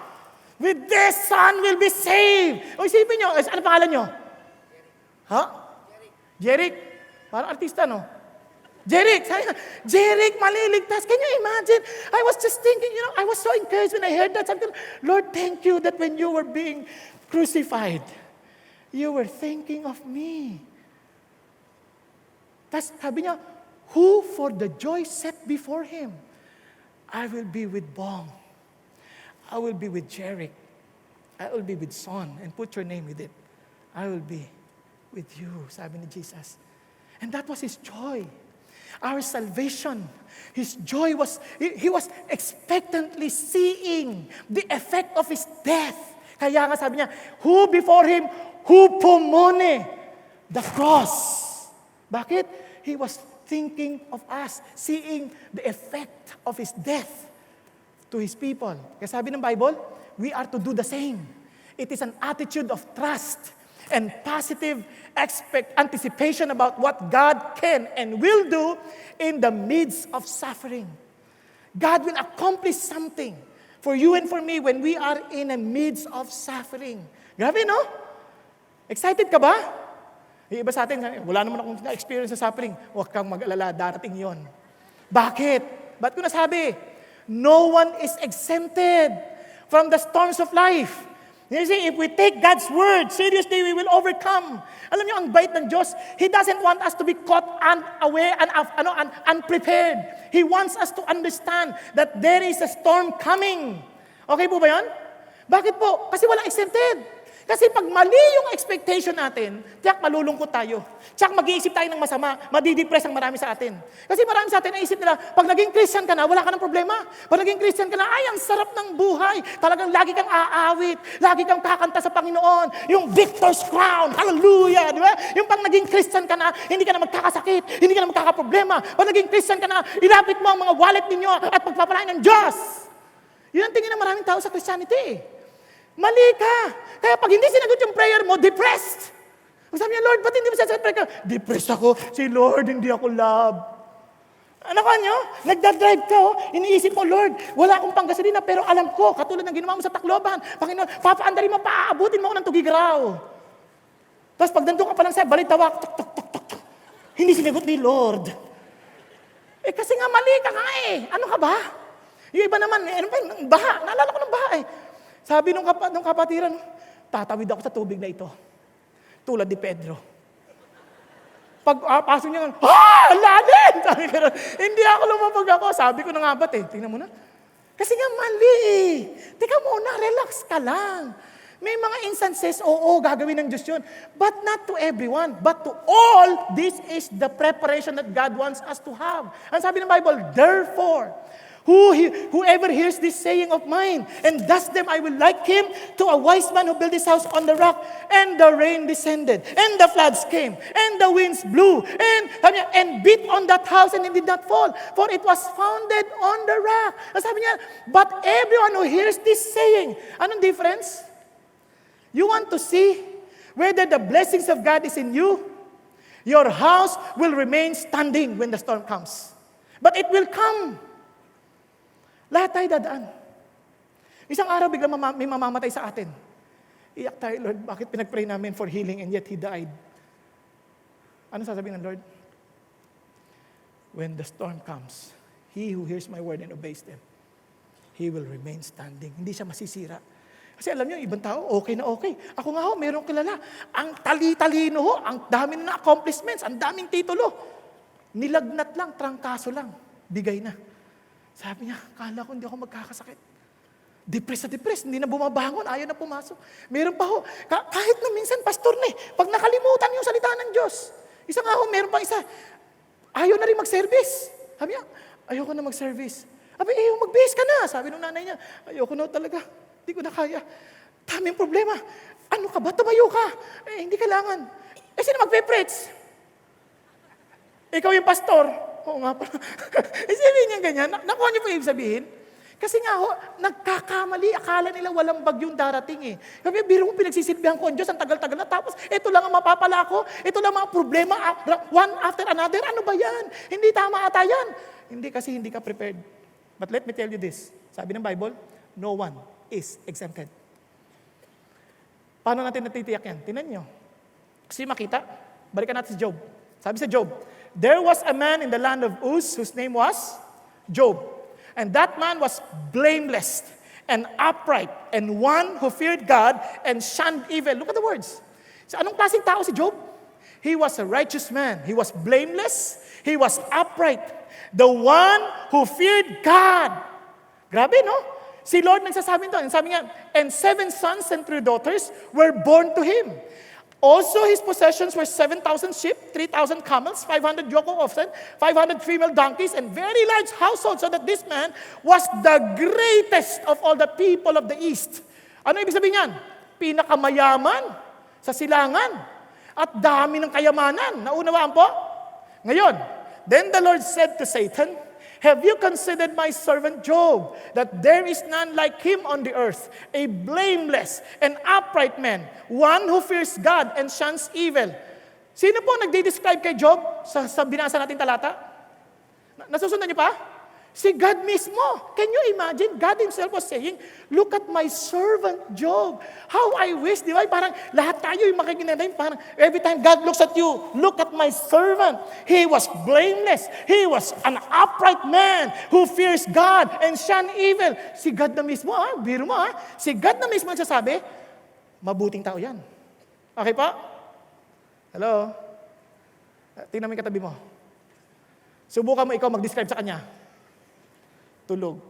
With this son will be saved. O isipin nyo, ano pangalan nyo? Ha? Jeric. Parang artista, no? Jeric. Jeric, maliligtas. Can you imagine? I was just thinking, I was so encouraged when I heard that. Sabi ko, Lord, thank you that when you were being crucified, you were thinking of me. Tapos sabi niya, who for the joy set before Him, I will be with Bong. I will be with Jeric. I will be with Son. And put your name with it. I will be with you, sabi ni Jesus. And that was His joy. Our salvation. His joy was, He was expectantly seeing the effect of His death. Kaya nga sabi niya, who before Him, who pomone, the cross. Bakit? He was thinking of us, seeing the effect of His death to His people. Kaya sabi ng Bible, we are to do the same. It is an attitude of trust and positive anticipation about what God can and will do in the midst of suffering. God will accomplish something for you and for me when we are in the midst of suffering. Grabe, no? Excited ka ba? Yung iba sa atin, wala naman akong experience sa suffering. Huwag kang mag-alala, darating yon. Bakit? Ba't ko nasabi? No one is exempted from the storms of life. You see, if we take God's word seriously, we will overcome. Alam niyo, ang bait ng Diyos, He doesn't want us to be caught unaware and unprepared. He wants us to understand that there is a storm coming. Okay po ba yan? Bakit po? Kasi walang exempted. Kasi pag mali yung expectation natin, tiyak malulungkot tayo. Tiyak mag-iisip tayo ng masama, madidepress ang marami sa atin. Kasi marami sa atin, naisip nila, pag naging Christian ka na, wala ka ng problema. Pag naging Christian ka na, ay, ang sarap ng buhay. Talagang lagi kang aawit, lagi kang kakanta sa Panginoon. Yung victor's crown, hallelujah, di ba? Yung pag naging Christian ka na, hindi ka na magkakasakit, hindi ka na magkakaproblema. Pag naging Christian ka na, ilapit mo ang mga wallet ninyo at pagpapalain ng Diyos. Yun ang tingin ng maraming tao sa Christianity. Mali ka. Kaya pag hindi sinagot yung prayer mo, depressed. Ang sabi niya, Lord, ba't hindi mo sinasagot prayer ka? Depressed ako. Si Lord, hindi ako love. Ano ka nyo? Nagdadrive ka, iniisip mo, Lord, wala akong panggasolina, pero alam ko, katulad ng ginawa mo sa Tacloban, Panginoon, papaandarin mo, paaabutin mo ako ng Tugigaraw. Tapos pag nandun ka pa lang sa balitawak, tuk, tuk, tuk, tuk, tuk. Hindi sinagot ni Lord. Kasi nga mali ka nga Ano ka ba? Yung iba naman, baha. Naalala ko ng baha Sabi nung kapatiran, tatawid ako sa tubig na ito. Tulad ni Pedro. Pag pasok niya, lalim! Sabi ko, hindi ako lumabag ako. Sabi ko na nga ba't tingnan mo na. Kasi nga mali Teka muna, relax ka lang. May mga instances, gagawin ng Diyos yun. But not to everyone. But to all, this is the preparation that God wants us to have. Ang sabi ng Bible, therefore, whoever hears this saying of mine and does them, I will like him to a wise man who built his house on the rock, and the rain descended, and the floods came, and the winds blew, and beat on that house, and it did not fall, for it was founded on the rock. Sabi niya, but everyone who hears this saying, anong difference? You want to see whether the blessings of God is in you? Your house will remain standing when the storm comes. But it will come. Lahat tayo dadaan. Isang araw biglang may mamamatay sa atin. Iyak tayo, Lord, bakit pinag-pray namin for healing and yet he died? Ano sasabihin ng Lord? When the storm comes, he who hears my word and obeys them, he will remain standing. Hindi siya masisira. Kasi alam niyo, ibang tao, okay na okay. Ako nga ho, mayroong kilala. Ang tali-talino ho, ang dami na accomplishments, ang daming titulo. Nilagnat lang, trangkaso lang, bigay na. Sabi niya, kala ko hindi ako magkakasakit. Depressed, hindi na bumabangon, ayaw na pumasok. Meron pa ho, kahit na minsan, pastor na pag nakalimutan yung salita ng Diyos. Isa nga ho, meron pa isa, ayaw na rin mag-service. Sabi niya, ayoko na mag-service. Sabi, mag-base ka na. Sabi nung nanay niya, ayoko na talaga, hindi ko na kaya. Daming problema. Ano ka ba? Tumayo ka. Hindi kailangan. Sino magpe-preach? Ikaw yung pastor. Oo nga pala. Sabihin niya ganyan. Nakuha niyo po ibig sabihin? Kasi nga ho, nagkakamali. Akala nila walang bagyong darating eh. Sabi, biro mo pinagsisilbihan ko ang Diyos, ang tagal-tagal na. Tapos, ito lang ang mapapala ko. Ito lang mga problema, one after another. Ano ba yan? Hindi tama ata yan. Hindi kasi hindi ka prepared. But let me tell you this. Sabi ng Bible, no one is exempted. Paano natin natitiyak yan? Tingnan nyo. Kasi makita, balikan natin si Job. Sabi sa Job, there was a man in the land of Uz whose name was Job. And that man was blameless and upright and one who feared God and shunned evil. Look at the words. So anong klaseng tao si Job? He was a righteous man. He was blameless. He was upright. The one who feared God. Grabe, no? Si Lord nagsasabi ito. Sabi niya, and 7 sons and 3 daughters were born to him. Also, his possessions were 7,000 sheep, 3,000 camels, 500 yoke of oxen, 500 female donkeys, and very large household, so that this man was the greatest of all the people of the East. Ano ibig sabihin yan? Pinakamayaman sa silangan. At dami ng kayamanan. Naunawaan po? Ngayon, then the Lord said to Satan, have you considered my servant Job, that there is none like him on the earth, a blameless and upright man, one who fears God and shuns evil? Sino po nagde-describe kay Job sa binasa natin talata? Nasusundan niyo pa? Si God mismo. Can you imagine? God himself was saying, look at my servant Job. How I wish, di ba? Parang lahat tayo yung makikinanay. Parang every time God looks at you, look at my servant. He was blameless. He was an upright man who fears God and shun evil. Si God na mismo, biro mo si God na mismo ang sasabi, mabuting tao yan. Okay pa? Hello? Tingnan mo yung katabi mo. Subukan mo ikaw mag-describe sa kanya. Tulog.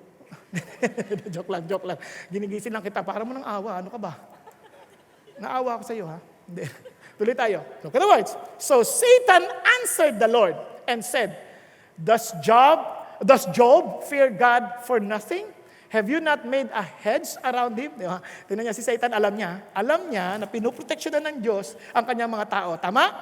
joke lang. Ginigising lang kita. Para mo ng awa. Ano ka ba? Naawa ako sa iyo, ha? Hindi. Tuloy tayo. Look at the words. So Satan answered the Lord and said, Does Job fear God for nothing? Have you not made a hedge around him? Diba? Tingnan niya, si Satan alam niya na pinuproteksyonan ng Diyos ang kanyang mga tao. Tama?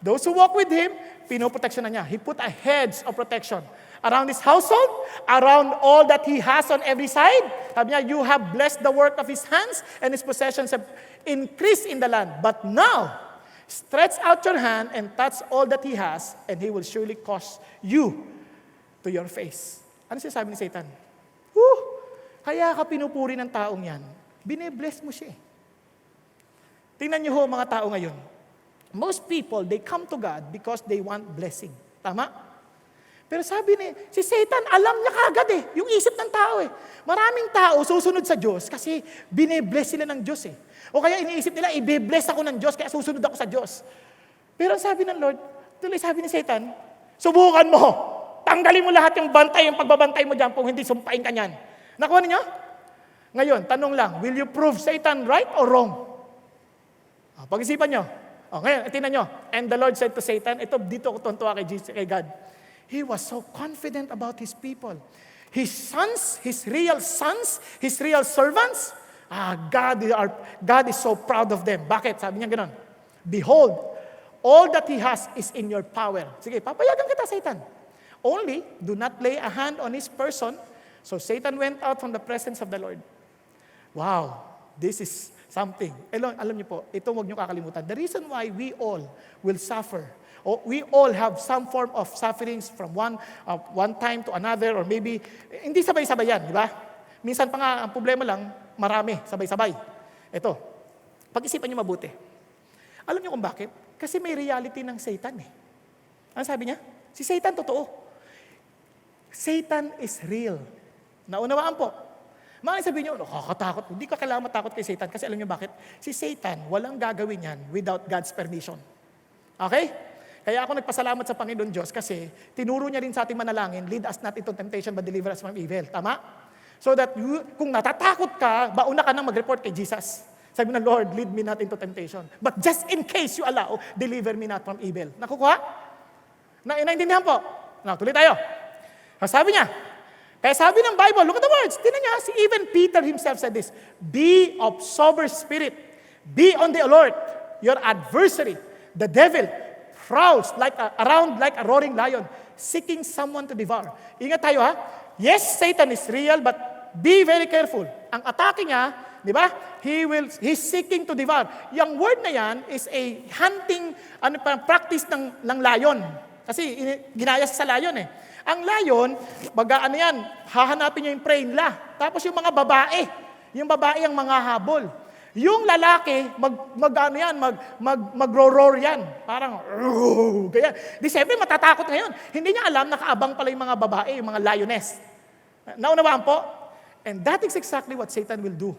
Those who walk with him, pinuproteksyonan niya. He put a hedge of protection around his household, around all that he has on every side. Sabi niya, you have blessed the work of his hands, and his possessions have increased in the land. But now, stretch out your hand and touch all that he has, and he will surely cause you to your face. Ano siya sabi ni Satan? Kaya ka pinupuri ng taong yan. Bine-bless mo siya. Tingnan niyo ho mga tao ngayon. Most people, they come to God because they want blessing. Tama? Pero sabi si Satan, alam niya kagad yung isip ng tao Maraming tao susunod sa Diyos kasi bine-bless sila ng Diyos O kaya iniisip nila, i-bless ako ng Diyos kaya susunod ako sa Diyos. Pero sabi ng Lord, tuloy sabi ni Satan, subukan mo. Tanggalin mo lahat yung bantay, yung pagbabantay mo dyan kung hindi sumpain ka niyan. Nakuha ninyo? Ngayon, tanong lang, will you prove Satan right or wrong? Pag-isipan nyo. Ngayon, tingnan nyo. And the Lord said to Satan, dito ako tuntua kay God. He was so confident about his people. His sons, his real servants, God is so proud of them. Bakit? Sabi niya gano'n. Behold, all that he has is in your power. Sige, papayagan kita, Satan. Only, do not lay a hand on his person. So Satan went out from the presence of the Lord. Wow, this is something. Alam niyo po, ito huwag niyo kakalimutan. The reason why we all will suffer, we all have some form of sufferings from one time to another, or maybe, hindi sabay-sabay yan, di ba? Minsan pa nga, ang problema lang, marami, sabay-sabay. Ito, Pag-isipan niyo mabuti. Alam niyo kung bakit? Kasi may reality ng Satan eh. Ano sabi niya? Si Satan totoo. Satan is real. Naunawaan po. Mga sabihin niyo, nakakatakot. Hindi ka kailangan matakot kay Satan kasi alam niyo bakit? Si Satan, walang gagawin yan without God's permission. Okay? Kaya ako nagpasalamat sa Panginoon Diyos kasi tinuro niya rin sa ating manalangin, lead us not into temptation but deliver us from evil. Tama? So that kung natatakot ka, bauna ka nang mag-report kay Jesus. Sabi mo na, Lord, lead me not into temptation. But just in case you allow, deliver me not from evil. Nakukuha? Naintindihan po? Tuloy tayo. Sabi niya, kaya sabi ng Bible, look at the words. Tingnan niya, even Peter himself said this, be of sober spirit. Be on the alert. Your adversary, the devil, prowls around like a roaring lion, seeking someone to devour. Ingat tayo ha. Yes, Satan is real, but be very careful. Ang atake niya, di ba? He's seeking to devour. Yung word na yan is a hunting practice ng lion. Kasi ginaya sa lion eh. Ang lion, hahanapin niya yung prey nila. Tapos yung mga babae ang mga habol. Yung lalaki, magro-roar yan. Parang, kaya, di siyempre matatakot ngayon. Hindi niya alam, nakaabang pala yung mga babae, yung mga lioness. Naunawaan po? And that is exactly what Satan will do.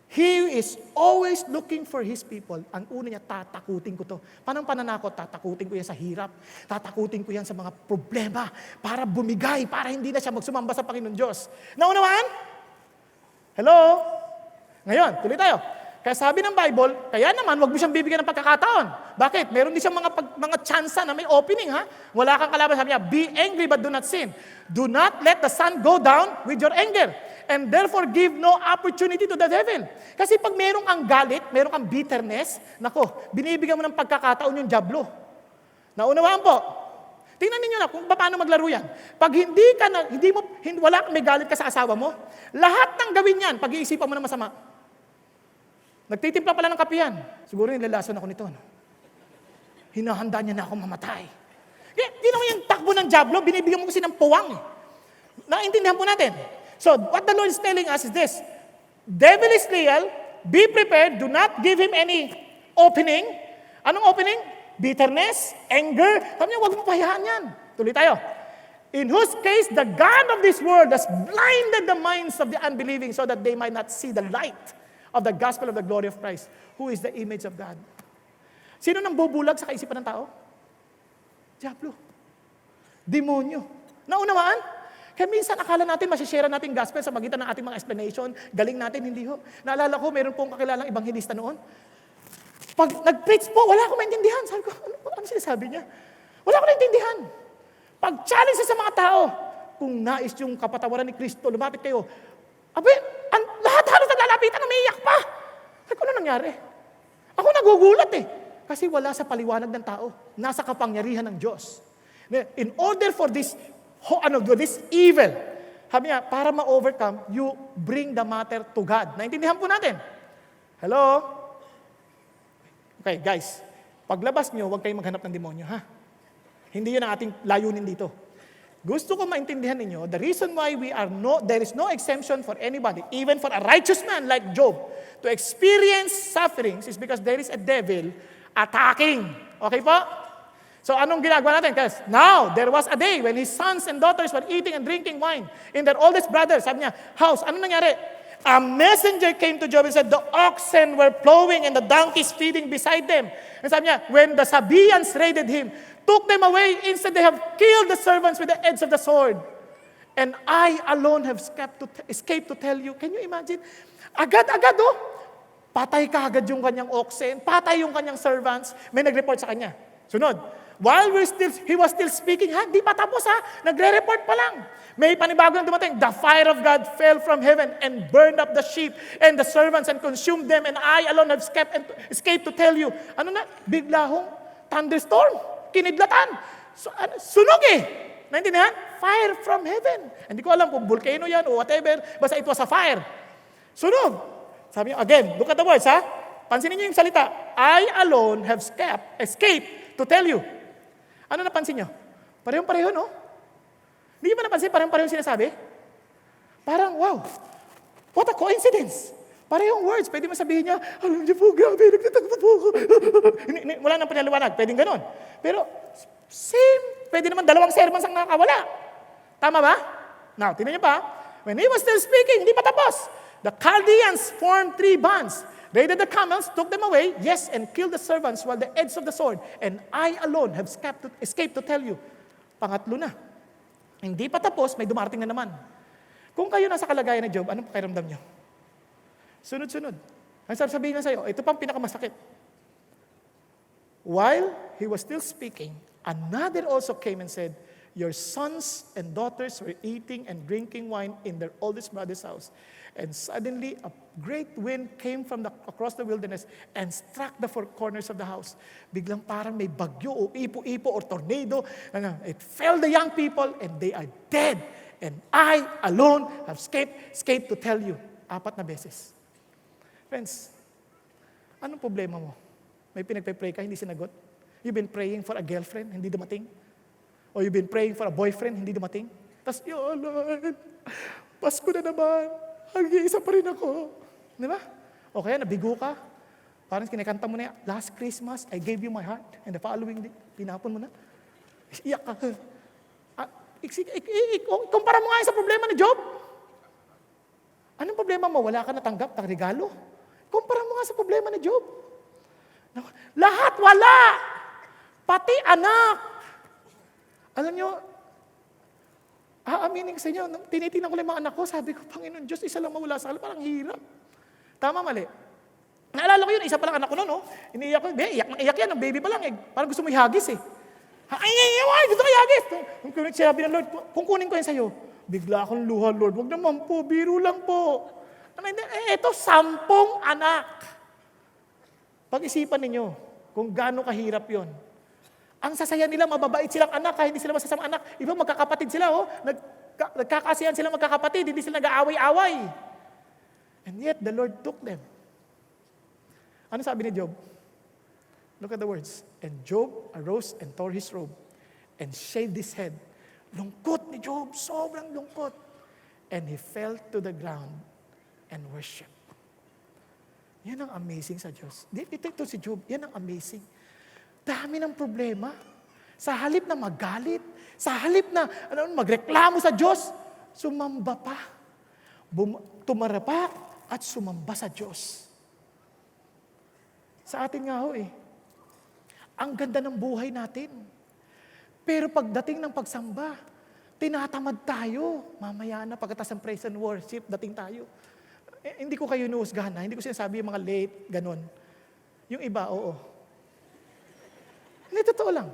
He is always looking for his people. Ang una niya, tatakutin ko to. Paano pananakot? Tatakutin ko yan sa hirap. Tatakutin ko yan sa mga problema para bumigay, para hindi na siya magsumamba sa Panginoon Diyos. Naunawaan? Hello? Ngayon, tuloy tayo. Kaya sabi ng Bible, kaya naman, wag mo siyang bibigyan ng pagkakataon. Bakit? Meron din siyang mga tsansa na may opening, ha? Wala kang kalaban. Sabi niya, be angry but do not sin. Do not let the sun go down with your anger. And therefore, give no opportunity to the devil. Kasi pag merong kang galit, merong kang bitterness, binibigyan mo ng pagkakataon yung diablo. Naunawaan po? Tingnan niyo na kung paano maglaro yan. Pag wala kang may galit ka sa asawa mo, lahat ng gawin yan, pag-iisipan mo na masama. Nagtitimpla pala ng kape yan. Siguro nilalason ako nito. No? Hinahanda niya na ako mamatay. Kaya, di naman yung takbo ng diablo, binibigyan mo kasi ng puwang. Naintindihan po natin. So, what the Lord is telling us is this. Devil is real. Be prepared. Do not give him any opening. Anong opening? Bitterness, anger. Sabi niya, huwag mo pahayaan yan. Tuloy tayo. In whose case, the God of this world has blinded the minds of the unbelieving so that they might not see the light of the gospel of the glory of Christ, who is the image of God. Sino nang bubulag sa kaisipan ng tao? Diablo. Demonyo. Naunawaan? Kaya minsan akala natin masishare natin gospel sa magitan ng ating mga explanation. Galing natin, hindi ho. Naalala ko, meron pong kakilalang ebanghelista noon. Pag nag-preach po, wala akong maintindihan. Sabi ko, ano sinasabi niya? Wala akong naintindihan. Pag-challenge sa mga tao, kung nais yung kapatawaran ni Kristo, lumapit kayo. Lahat halos naglalapitan, umiiyak pa. Sabi ko, ano nangyari? Ako nagugulat eh. Kasi wala sa paliwanag ng tao. Nasa kapangyarihan ng Diyos. In order for this evil, sabi niya, para ma-overcome, you bring the matter to God. Naintindihan po natin? Hello? Okay, guys. Paglabas niyo, huwag kayong maghanap ng demonyo, ha? Hindi yun ang ating layunin dito. Gusto ko maintindihan ninyo, the reason why there is no exemption for anybody, even for a righteous man like Job, to experience sufferings is because there is a devil attacking. Okay po? So anong ginagawa natin? Because now, there was a day when his sons and daughters were eating and drinking wine in their oldest brother, sabi niya, house. Anong nangyari? A messenger came to Job and said, the oxen were plowing and the donkeys feeding beside them. And sabi niya, when the Sabaeans raided him, took them away, instead they have killed the servants with the edge of the sword. And I alone have escaped to tell you. Can you imagine? Agad-agad patay ka agad yung kanyang oxen, patay yung kanyang servants. May nag-report sa kanya. Sunod. While he was still speaking, di pa tapos nagre-report pa lang. May panibago na dumating, the fire of God fell from heaven and burned up the sheep and the servants and consumed them, and I alone have escaped to tell you. Ano na? Bigla hong thunderstorm, kinidlatan. Sunog Naintindihan? Fire from heaven. Hindi ko alam kung volcano yan o whatever, basta it was a fire. Sunog. Sabi niyo, again, look at the words, Pansinin niyo yung salita, I alone have escaped to tell you. Ano napansin niyo? Parehong-pareho, no? Hindi niyo ba napansin parehong-pareho sinasabi? Parang, wow, what a coincidence. Parehong words. Pwede mo sabihin niya, alam niyo po, grabe, nagtatakbo po ako. Wala nang pinaliwanag. Pwedeng ganon. Pero, same. Pwede naman dalawang sermons ang nakakawala. Tama ba? Now, tingnan niyo pa. When he was still speaking, hindi pa tapos. The Chaldeans formed 3 bands. Raided the camels, took them away, yes, and killed the servants while the edge of the sword. And I alone have escaped to tell you. Pangatlo na. Hindi pa tapos, may dumarating na naman. Kung kayo nasa kalagayan ni Job, anong pakiramdam niyo? Sunod-sunod. Ang sasabihin na sa'yo, ito pang pinakamasakit. While he was still speaking, another also came and said, your sons and daughters were eating and drinking wine in their oldest brother's house. And suddenly a great wind came from across the wilderness and struck the 4 corners of the house. Biglang parang may bagyo o ipo-ipo or tornado. It fell the young people and they are dead. And I alone have escaped to tell you. 4 na beses. Friends, anong problema mo? May pinagpe-pray ka, hindi sinagot? You've been praying for a girlfriend, hindi dumating? Or you've been praying for a boyfriend, hindi dumating? Tapos, Lord, Pasko na naman. Hanggang-isa pa rin ako. Di ba? O kaya nabigo ka. Parang kinikanta mo na, last Christmas, I gave you my heart. And the following day, pinapon mo na. Iyak ka. Kumpara mo nga sa problema ni Job. Anong problema mo? Wala ka natanggap ng regalo? Kumpara mo nga sa problema ni Job. Lahat wala. Pati anak. Alam nyo, aaminin ko sa inyo, tinitingnan ko lang mga anak ko, sabi ko, Panginoon Diyos, isa lang mawala sa akin, parang hirap. Tama, mali. Naalala ko yun, isa pa lang anak ko noon, iniiyak ko, iyak yan, ang baby pa lang, parang gusto mo ihagis eh. Ay, gusto ko ihagis. Kung sinabi ng Lord, kung kunin ko yan sa'yo, bigla akong luha, Lord, wag naman po, biro lang po. Ito, 10 anak. Pag-isipan ninyo kung gaano kahirap yon. Ang sasaya nila, mababait silang anak, kahit hindi sila masasamang anak. Iba magkakapatid sila, nagkakasiyan sila magkakapatid, hindi sila nag-aaway-away. And yet, the Lord took them. Ano sabi ni Job? Look at the words. And Job arose and tore his robe and shaved his head. Lungkot ni Job, sobrang lungkot. And he fell to the ground and worshiped. Yan ang amazing sa Diyos. Ito si Job, yan ang amazing. Dami ng problema. Sa halip na magalit, sa halip na magreklamo sa Diyos, sumamba pa. Tumarapa at sumamba sa Diyos. Sa atin nga ho ang ganda ng buhay natin. Pero pagdating ng pagsamba, tinatamad tayo. Mamaya na, pagkatas ng praise and worship, dating tayo. Hindi ko kayo inuusgahan na, hindi ko sinasabi yung mga late, ganon. Yung iba, oo. Hindi, totoo lang.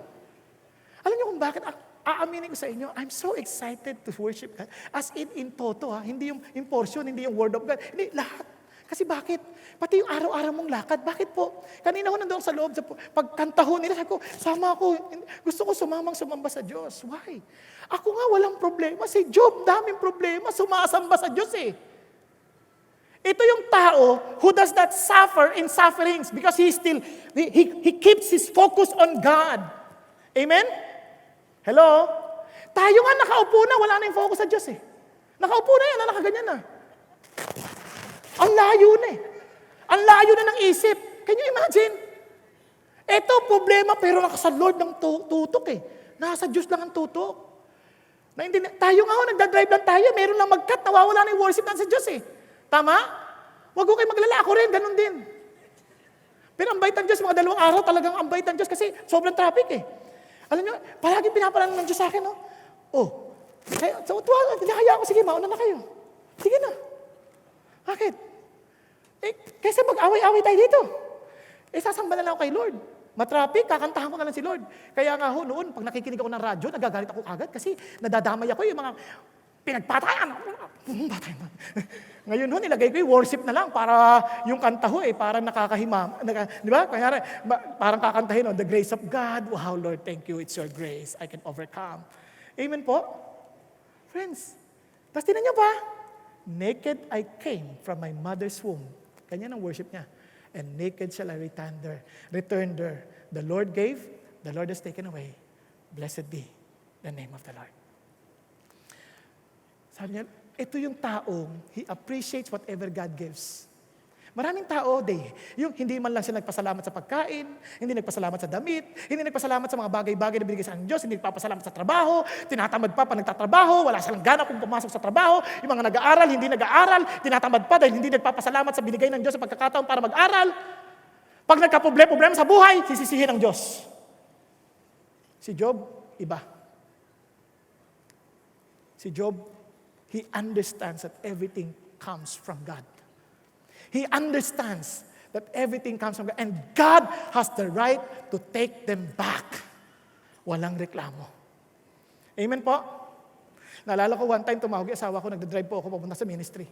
Alam niyo kung bakit? Aaminin ko sa inyo, I'm so excited to worship God. As in toto, hindi yung portion, hindi yung word of God. Hindi, lahat. Kasi bakit? Pati yung araw-araw mong lakad, bakit po? Kanina ko nandoon sa loob, pagkanta ho nila, sabi ko, sama ako. Gusto ko sumamba sa Diyos. Why? Ako nga walang problema. Si Job, daming problema. Sumasamba sa Diyos Ito yung tao who does not suffer in sufferings because he keeps his focus on God. Amen? Hello? Tayo nga nakaupo na, wala na yung focus sa Diyos Nakaupo na yan, nakaganyan na. Ang layo na Ang layo na ng isip. Can you imagine? Ito problema pero nasa Lord ng tutok Nasa Diyos lang ang tutok. Tayo nga nagdadrive lang tayo, meron lang mag-cut, nawawala na yung worship na sa Diyos Tama? Huwag ko kayo maglala, ako rin, ganun din. Pero ang bait ng Diyos, mga 2 araw talagang ang bait ng Diyos kasi sobrang traffic Alam nyo, palagi pinapalan ng Diyos sa akin, Kaya, pinakaya ko, sige, mauna na kayo. Sige na. Bakit? Kaysa mag-away-away tayo dito. Sasamba na lang ako kay Lord. Matraffic, kakantahan ko na lang si Lord. Kaya nga noon, pag nakikinig ako ng radyo, nagagalit ako agad kasi nadadamay ako yung mga pinagpatayan. Ngayon nilagay ko yung worship na lang para yung kanta parang nakakahimam. Di ba? Kaya parang kakantahin, the grace of God. Wow, Lord, thank you. It's your grace. I can overcome. Amen po? Friends, tapos tinan niyo pa, naked I came from my mother's womb. Kanya ang worship niya. And naked shall I return there. The Lord gave, the Lord has taken away. Blessed be the name of the Lord. Sabi niya, ito yung taong, he appreciates whatever God gives. Maraming tao, yung hindi man lang sila nagpasalamat sa pagkain, hindi nagpasalamat sa damit, hindi nagpasalamat sa mga bagay-bagay na binigay sa Diyos, hindi nagpapasalamat sa trabaho, tinatamad pa nagtatrabaho, wala silang gana kung pumasok sa trabaho, yung mga nag-aaral, hindi nag-aaral, tinatamad pa dahil hindi nagpapasalamat sa binigay ng Diyos sa pagkakataon para mag-aral. Pag nagka-problema sa buhay, sisisihin ng Diyos. Si Job, iba. Si Job, he understands that everything comes from God. He understands that everything comes from God. And God has the right to take them back. Walang reklamo. Amen po? Naalala ko one time, tumawag yung asawa ko, nagdadrive po ako papunta sa ministry.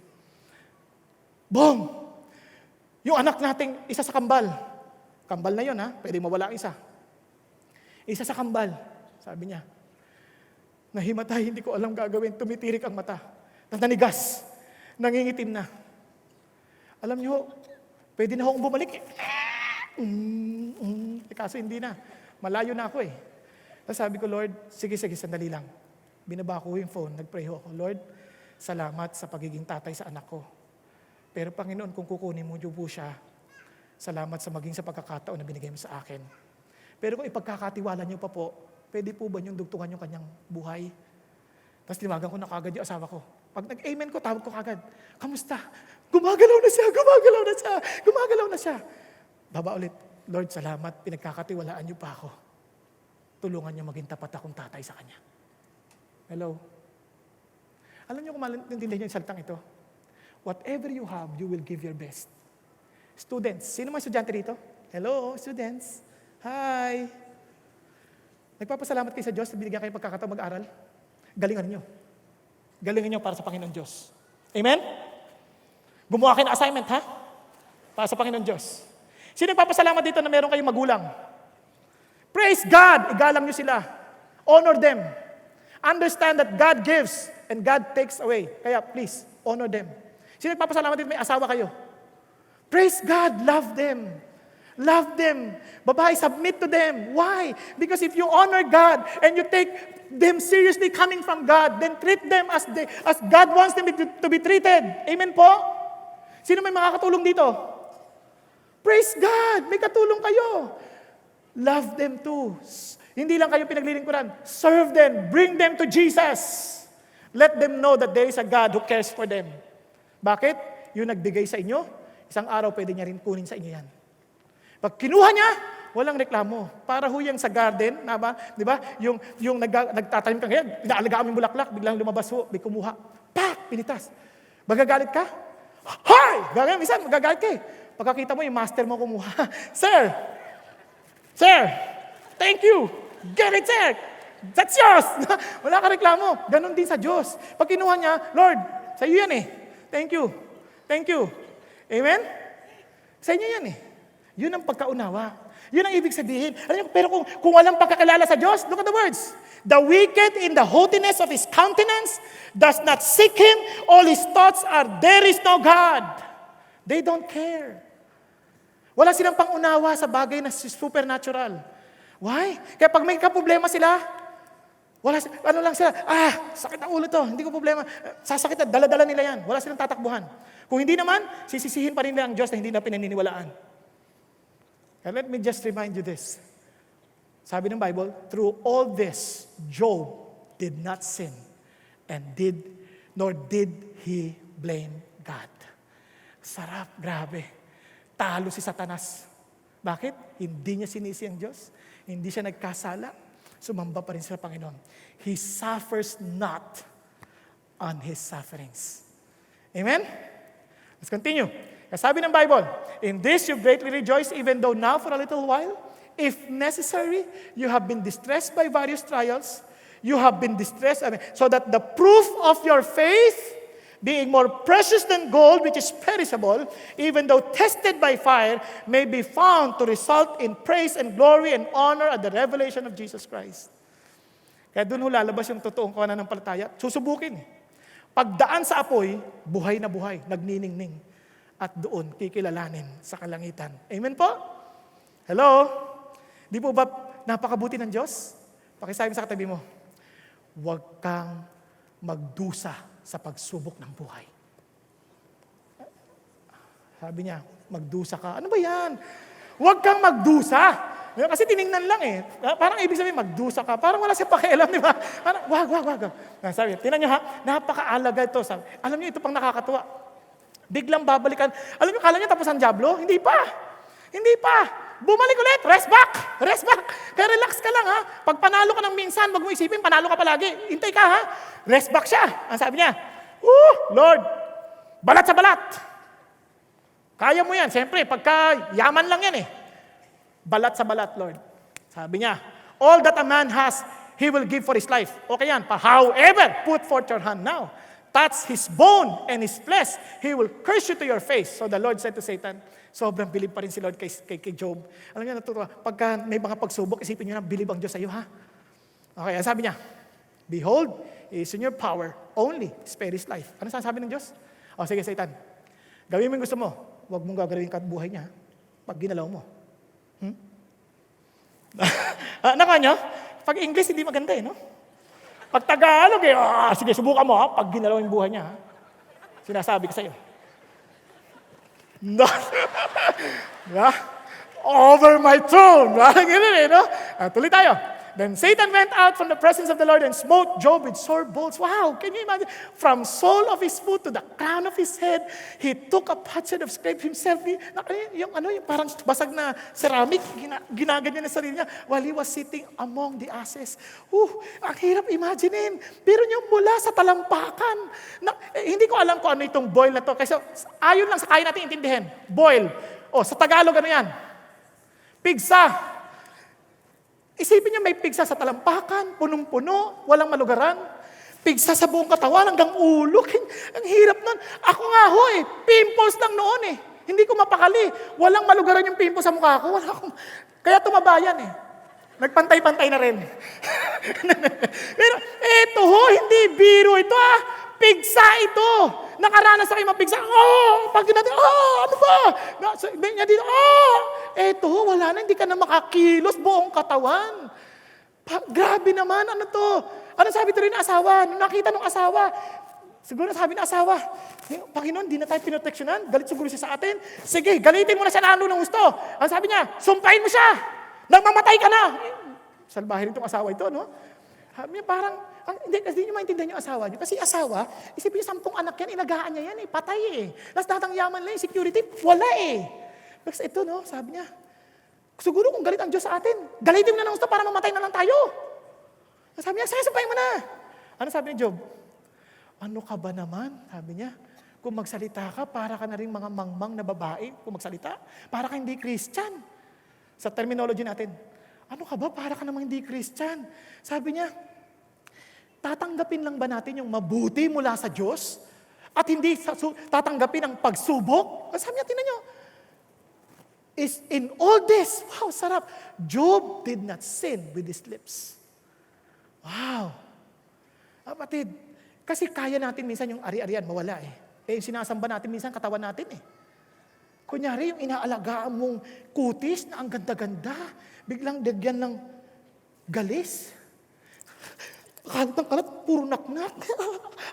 Boom! Yung anak nating isa sa kambal. Kambal na yun ha, pwede mawala ang isa. Isa sa kambal, sabi niya. Nahimatay, hindi ko alam gagawin, tumitirik ang mata. Nanigas, nangingitim na. Alam niyo, pwede na akong bumalik. Kaso hindi na. Malayo na ako eh. Tapos sabi ko, Lord, sige, sandali lang. Binaba ko yung phone, nag-pray ako. Lord, salamat sa pagiging tatay sa anak ko. Pero Panginoon, kung kukunin mo po siya, salamat sa maging sa pagkakataon na binigay mo sa akin. Pero kung ipagkakatiwala niyo pa po, pwede po ba niyong dugtungan yung kanyang buhay? Tapos tinawagan ko na kagad yung asawa ko. Pag nag-amen ko, tawag ko kagad. Kamusta? Gumagalaw na siya. Baba ulit. Lord, salamat. Pinagkakatiwalaan niyo pa ako. Tulungan niyo maging tapat akong tatay sa kanya. Hello? Alam niyo kung maintindihan niyo yung salitang ito? Whatever you have, you will give your best. Students, sino mga estudyante rito? Hello, students. Hi. Nagpapasalamat kayo sa Diyos na binigyan kayo pagkakataon mag-aral? Galingan niyo. Galingan niyo para sa Panginoon Diyos. Amen? Gumawa kayo ng assignment, ha? Para sa Panginoon Diyos. Sino nagpapasalamat dito na meron kayong magulang? Praise God! Igalang niyo sila. Honor them. Understand that God gives and God takes away. Kaya please, honor them. Sino nagpapasalamat dito may asawa kayo? Praise God! Love them. Love them. Babae, submit to them. Why? Because if you honor God and you take them seriously coming from God, then treat them as God wants them to be treated. Amen po? Sino may makakatulong dito? Praise God! May katulong kayo. Love them too. Hindi lang kayo pinaglilingkuran. Serve them. Bring them to Jesus. Let them know that there is a God who cares for them. Bakit? Yung nagbigay sa inyo, isang araw pwede niya rin kunin sa inyo yan. Pag kinuha niya, walang reklamo. Para huyang sa garden, di ba? Yung nagtatanim ka ngayon, inaalagaan mo yung bulaklak, biglang lumabas ho, may kumuha. Pak! Pinitas. Magagalit ka? Hoy! Gagawin, minsan, magagalit ka eh. Pagkakita mo, yung master mo kumuha. Sir! Thank you! Get it, sir! That's yours! Wala ka reklamo. Ganon din sa Diyos. Pag kinuha niya, Lord, sa iyo yan eh. Thank you. Amen? Sa inyo yan eh. Yun ang pagkaunawa. Yun ang ibig sabihin. Pero kung walang pagkakilala sa Diyos, look at the words. The wicked in the haughtiness of his countenance does not seek him. All his thoughts are, there is no God. They don't care. Wala silang pangunawa sa bagay na supernatural. Why? Kaya pag may problema sila, lang sila, sakit ang ulo to, hindi ko problema. Sasakit na, dala-dala nila yan. Wala silang tatakbuhan. Kung hindi naman, sisisihin pa rin nila ang Diyos na hindi na pinaniniwalaan. And let me just remind you this. Sabi ng Bible, through all this, Job did not sin nor did he blame God. Sarap, grabe. Talo si Satanas. Bakit? Hindi niya sinisi ang Diyos. Hindi siya nagkasala. Sumamba pa rin sa Panginoon. He suffers not on his sufferings. Amen? Let's continue. Sabi ng Bible, in this you greatly rejoice, even though now for a little while, if necessary, you have been distressed by various trials. You have been distressed, so that the proof of your faith, being more precious than gold, which is perishable, even though tested by fire, may be found to result in praise and glory and honor at the revelation of Jesus Christ. Kaya doon lalabas yung totoong pananampalataya. Susubukin. Pagdaan sa apoy, buhay na buhay, nagniningning. At doon kikilalanin sa kalangitan. Amen po? Hello? Di po ba napakabuti ng Diyos? Pakisabi sa katabi mo, huwag kang magdusa sa pagsubok ng buhay. Sabi niya, magdusa ka. Ano ba yan? Huwag kang magdusa. Kasi tiningnan lang eh. Parang ibig sabihin, magdusa ka. Parang wala siya pakialam, di ba? Parang, wag. Sabi, tingnan niyo ha, napakaalaga ito. Sabi, alam niyo, ito pang nakakatuwa. Biglang babalikan. Alam niyo, kala niyo tapos ang Diablo? Hindi pa. Bumalik ulit. Rest back. Kaya relax ka lang ha. Pag panalo ka ng minsan, wag mo isipin, panalo ka palagi. Hintay ka ha. Rest back siya. Ang sabi niya, Lord, balat sa balat. Kaya mo yan. Siyempre, pagka yaman lang yan eh. Balat sa balat, Lord. Sabi niya, all that a man has, he will give for his life. Okay yan. However, put forth your hand now. Touch his bone and his flesh. He will curse you to your face. So the Lord said to Satan, sobrang bilib pa rin si Lord kay Job. Alam niyo, natutuwa. Pagka may mga pagsubok, isipin niyo na, bilib ang Diyos sa iyo, ha? Okay, sabi niya, behold, it is in your power only to spare his life. Ano sabi ng Diyos? O sige, Satan, gawin mo yung gusto mo. Huwag mong gagawin ka at buhay niya, pag ginalaw mo. Naka nyo? Pag English, hindi maganda eh, no? Pag Tagalog eh, sige, subukan mo ha, pag ginalaw yung buhay niya, ha? Sinasabi ko sa'yo. No. Over my throne. Ganun eh, no? Tuloy tayo. Then Satan went out from the presence of the Lord and smote Job with sore bolts. Wow, can you imagine? From sole of his foot to the crown of his head, he took a potsherd of scrape himself. Yung parang basag na ceramic, ginaganyan na sarili niya while he was sitting among the ashes. Ang hirap imaginein. Pero yung mula sa talampakan. Hindi ko alam kung ano itong boil na to. Kasi ayon lang sa kaya natin intindihin. Boil. Sa Tagalog ano yan? Pigsa. Isipin niyo may pigsa sa talampakan, punong-puno, walang malugaran. Pigsa sa buong katawan hanggang ulo. Ang hirap nun. Ako nga pimples lang noon eh. Hindi ko mapakali. Walang malugaran yung pimples sa mukha ko. Kaya tumabayan eh. Nagpantay-pantay na rin. Pero hindi biro ito Pigsa ito. Nakaranas na kayo mapigsa. Pag natin, ano ba? Sabi niya dito, wala na, hindi ka na makakilos buong katawan. Grabe naman, ano to? Ano sabi to rin ng asawa? Nung nakita ng asawa, siguro sabi ng asawa, Panginoon, di na tayo pinoteksyonan. Galit siguro siya sa atin. Sige, galitin mo na siya lalo ng gusto. Ang sabi niya, sumpahin mo siya. Nagmamatay ka na. Salbahin itong asawa ito, no? Sabi niya parang, hindi niyo maintindihan yung asawa niyo. Kasi asawa, isipin niyo 10 anak yan, inagaan niya yan patay Tapos datang yaman lang security, wala Kasi ito, no, sabi niya, siguro kung galit ang Diyos sa atin, galitin mo na ng gusto para mamatay na lang tayo. Sabi niya, sasabayin mo na. Ano sabi ni Job? Ano ka ba naman? Sabi niya, kung magsalita ka, para ka na rin mga mangmang na babae. Kung magsalita, para ka hindi Christian. Sa terminology natin, ano ka ba? Para ka namang hindi Christian. Sabi niya, tatanggapin lang ba natin yung mabuti mula sa Diyos? At hindi tatanggapin ang pagsubok? Sabi niya, tingnan niyo, is in all this, wow, sarap. Job did not sin with his lips. Wow. Kapatid, kasi kaya natin minsan yung ari-arian, mawala yung sinasamba natin minsan katawan natin Kunyari, yung inaalagaan mong kutis na ang ganda-ganda, biglang dagyan ng galis. Kalat ng kalat, puro naknak.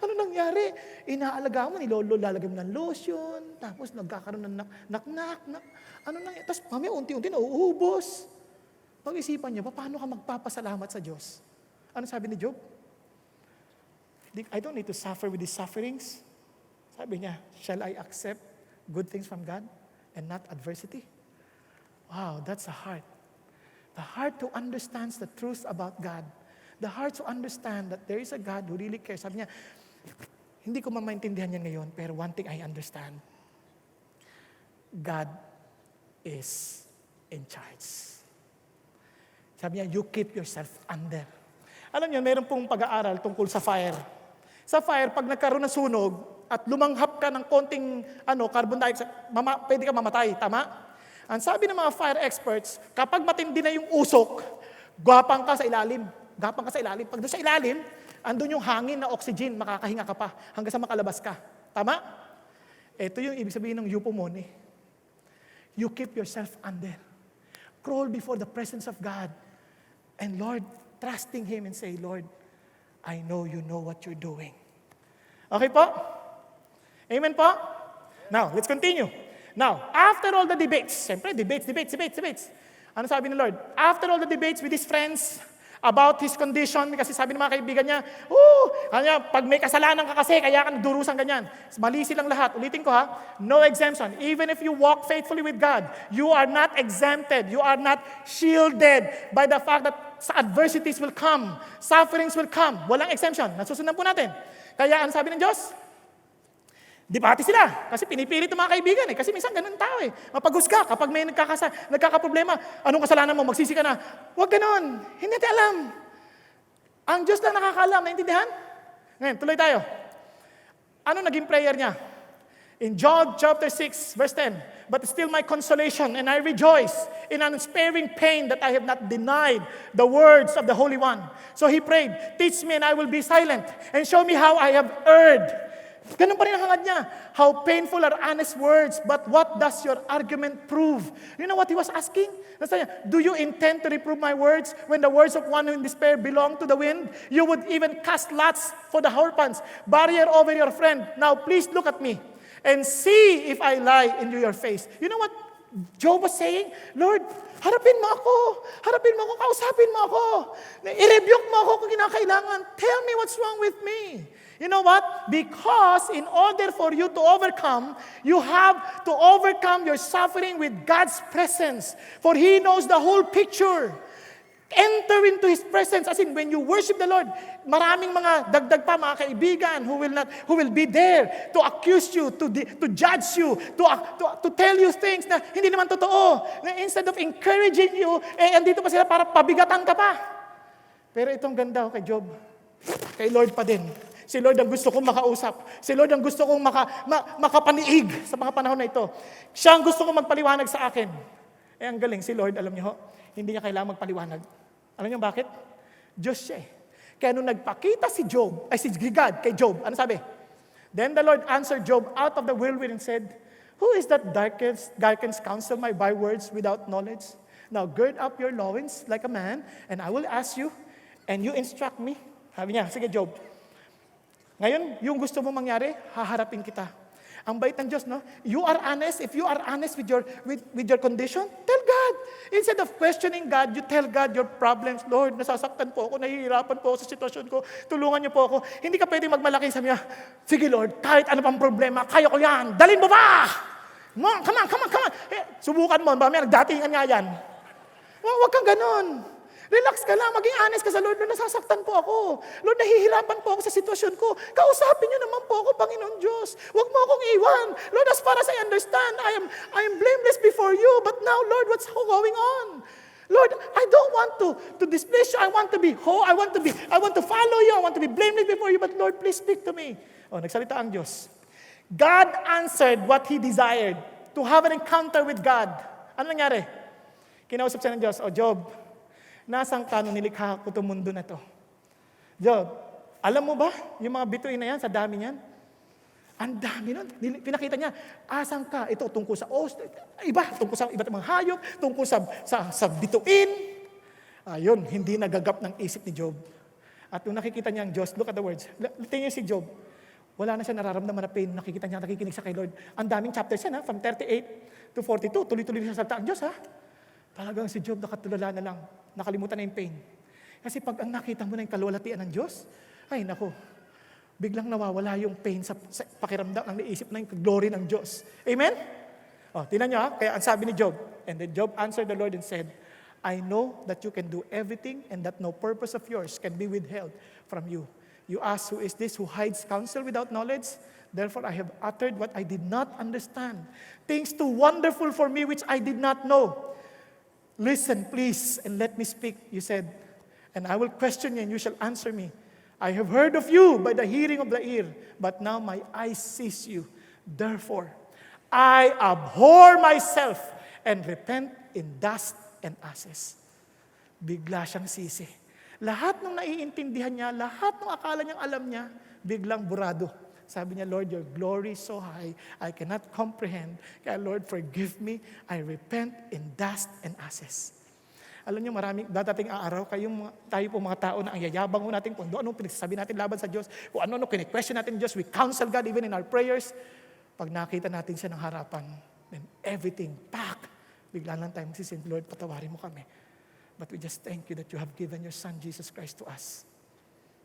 Ano nangyari? Inaalagaan mo, lalagay mo ng lotion, tapos nagkakaroon ng naknak. Ano nangyari? Tapos mamaya unti-unti nauubos. Pag-isipan niyo, paano ka magpapasalamat sa Diyos? Ano sabi ni Job? I don't need to suffer with these sufferings. Sabi niya, shall I accept good things from God and not adversity? Wow, that's a heart. The heart who understands the truth about God. The heart to understand that there is a God who really cares. Sabi niya, hindi ko mamaintindihan yan ngayon, pero one thing I understand. God is in charge. Sabi niya, you keep yourself under. Alam niyo, meron pong pag-aaral tungkol sa fire. Sa fire, pag nagkaroon ng sunog at lumanghap ka ng konting carbon dioxide, pwede ka mamatay. Tama? Ang sabi ng mga fire experts, kapag matindi na yung usok, gapang ka sa ilalim. Pag doon sa ilalim, andun yung hangin na oxygen, makakahinga ka pa hanggang sa makalabas ka. Tama? Ito yung ibig sabihin ng eupomone. You keep yourself under. Crawl before the presence of God. And Lord, trusting Him and say, Lord, I know you know what you're doing. Okay po? Amen po? Now, let's continue. Now, after all the debates, siyempre, debates. Ano sabi ng Lord? After all the debates with his friends about his condition, kasi sabi ng mga kaibigan niya, pag may kasalanan ka kasi, kaya ka nagdurusan ganyan. Mali silang lahat. Ulitin ko ha, no exemption. Even if you walk faithfully with God, you are not exempted. You are not shielded by the fact that adversities will come, sufferings will come. Walang exemption. Nasusundan po natin. Kaya ang sabi ng Diyos, debate sila. Kasi pinipilit ng mga kaibigan eh. Kasi minsan ganun tao eh. Mapaghusga kapag may nagkakaproblema. Anong kasalanan mo? Magsisi ka na. Huwag ganun. Hindi natin alam. Ang Diyos lang nakakaalam. Naintindihan? Ngayon, tuloy tayo. Ano naging prayer niya? In Job chapter 6, verse 10, "But still my consolation, and I rejoice in unsparing pain that I have not denied the words of the Holy One." So he prayed, "Teach me and I will be silent, and show me how I have erred." Ganun pa rin ang hangad niya. How painful are honest words, but what does your argument prove? You know what he was asking? Nasa niya, do you intend to reprove my words when the words of one who in despair belong to the wind? You would even cast lots for the whorepans, barrier over your friend. Now please look at me and see if I lie in your face. You know what Job was saying? Lord, harapin mo ako, kausapin mo ako. I-rebuke mo ako kung kinakailangan. Tell me what's wrong with me. You know what? Because in order for you to overcome, you have to overcome your suffering with God's presence. For He knows the whole picture. Enter into His presence. As in, when you worship the Lord, maraming mga dagdag pa, mga kaibigan who will be there to accuse you, to judge you, to tell you things na hindi naman totoo. Na instead of encouraging you, andito pa sila para pabigatan ka pa. Pero itong ganda kay Job, kay Lord pa din. Si Lord ang gusto kong makausap. Si Lord ang gusto kong makapaniig sa mga panahon na ito. Siya ang gusto kong magpaliwanag sa akin. Ang galing, si Lord, alam niyo ho, hindi niya kailangan magpaliwanag. Alam niyo bakit? Diyos siya eh. Kaya nung nagpakita si God kay Job, ano sabi? Then the Lord answered Job out of the whirlwind and said, "Who is that darkens counsel my by words without knowledge? Now gird up your loins like a man, and I will ask you, and you instruct me." Sabi niya, sige Job, ngayon, yung gusto mo mangyari, haharapin kita. Ang bait ng Diyos, no? You are honest. If you are honest with your condition, tell God. Instead of questioning God, you tell God your problems. Lord, nasasaktan po ako, nahihirapan po ako sa sitwasyon ko, tulungan niyo po ako. Hindi ka pwedeng magmalaki sa niya. Sige Lord, kahit ano pang problema, kaya ko yan. Dalhin mo ba? Come on. Subukan mo, mamaya nagdatingan nga yan. Huwag kang ganon. Relax ka lang, maging honest ka sa Lord. Lord, nasasaktan po ako. Lord, nahihirapan po ako sa sitwasyon ko. Kausapin niyo naman po ako, Panginoon Diyos. Huwag mo akong iwan. Lord, as far as I understand, I am blameless before you. But now, Lord, what's going on? Lord, I don't want to displease you. I want to follow you. I want to be blameless before you. But Lord, please speak to me. Nagsalita ang Diyos. God answered what he desired, to have an encounter with God. Ano nangyari? Kinausap siya ng Diyos, Job, nasang ka nung nilikha ko itong mundo na to? Job, alam mo ba, yung mga bituin na yan, sa dami niyan? Ang dami nun. Pinakita niya, asang ka? Ito tungkol sa tungkol sa iba't mga hayop, tungkol sa bituin. Ayun, hindi nagagap ng isip ni Job. At nung nakikita niya ang Diyos, look at the words. Tingnan si Job. Wala na siya nararamdaman na pain. Nakikita niya, nakikinig siya kay Lord. Ang daming chapters yan, from 38 to 42. Tuloy-tuloy siya sa salita ang Diyos, ha? Talagang si Job nakatulala na lang. Nakalimutan na yung pain. Kasi pag ang nakita mo na yung kaluwalhatian ng Diyos, ay nako, biglang nawawala yung pain sa pakiramdam, ang naisip na yung glory ng Diyos. Amen? Tingnan nyo ha, kaya ang sabi ni Job, and then Job answered the Lord and said, I know that you can do everything and that no purpose of yours can be withheld from you. You ask, who is this who hides counsel without knowledge? Therefore I have uttered what I did not understand, things too wonderful for me which I did not know. Listen, please, and let me speak, you said, and I will question you, and you shall answer me. I have heard of you by the hearing of the ear, but now my eyes sees you. Therefore, I abhor myself and repent in dust and ashes. Bigla siyang sisi. Lahat ng naiintindihan niya, lahat ng akala niyang alam niya, biglang burado. Sabi niya, Lord, your glory is so high, I cannot comprehend. Kaya Lord, forgive me. I repent in dust and ashes. Alam niyo, maraming dadating ang araw, tayo po mga tao na ang yayabang mo natin kung ano pinagsasabi natin laban sa Diyos, kung ano kine-question natin Diyos, we counsel God even in our prayers. Pag nakita natin siya ng harapan, then everything back. Bigla lang tayo magsisin, Lord, patawarin mo kami. But we just thank you that you have given your Son, Jesus Christ, to us.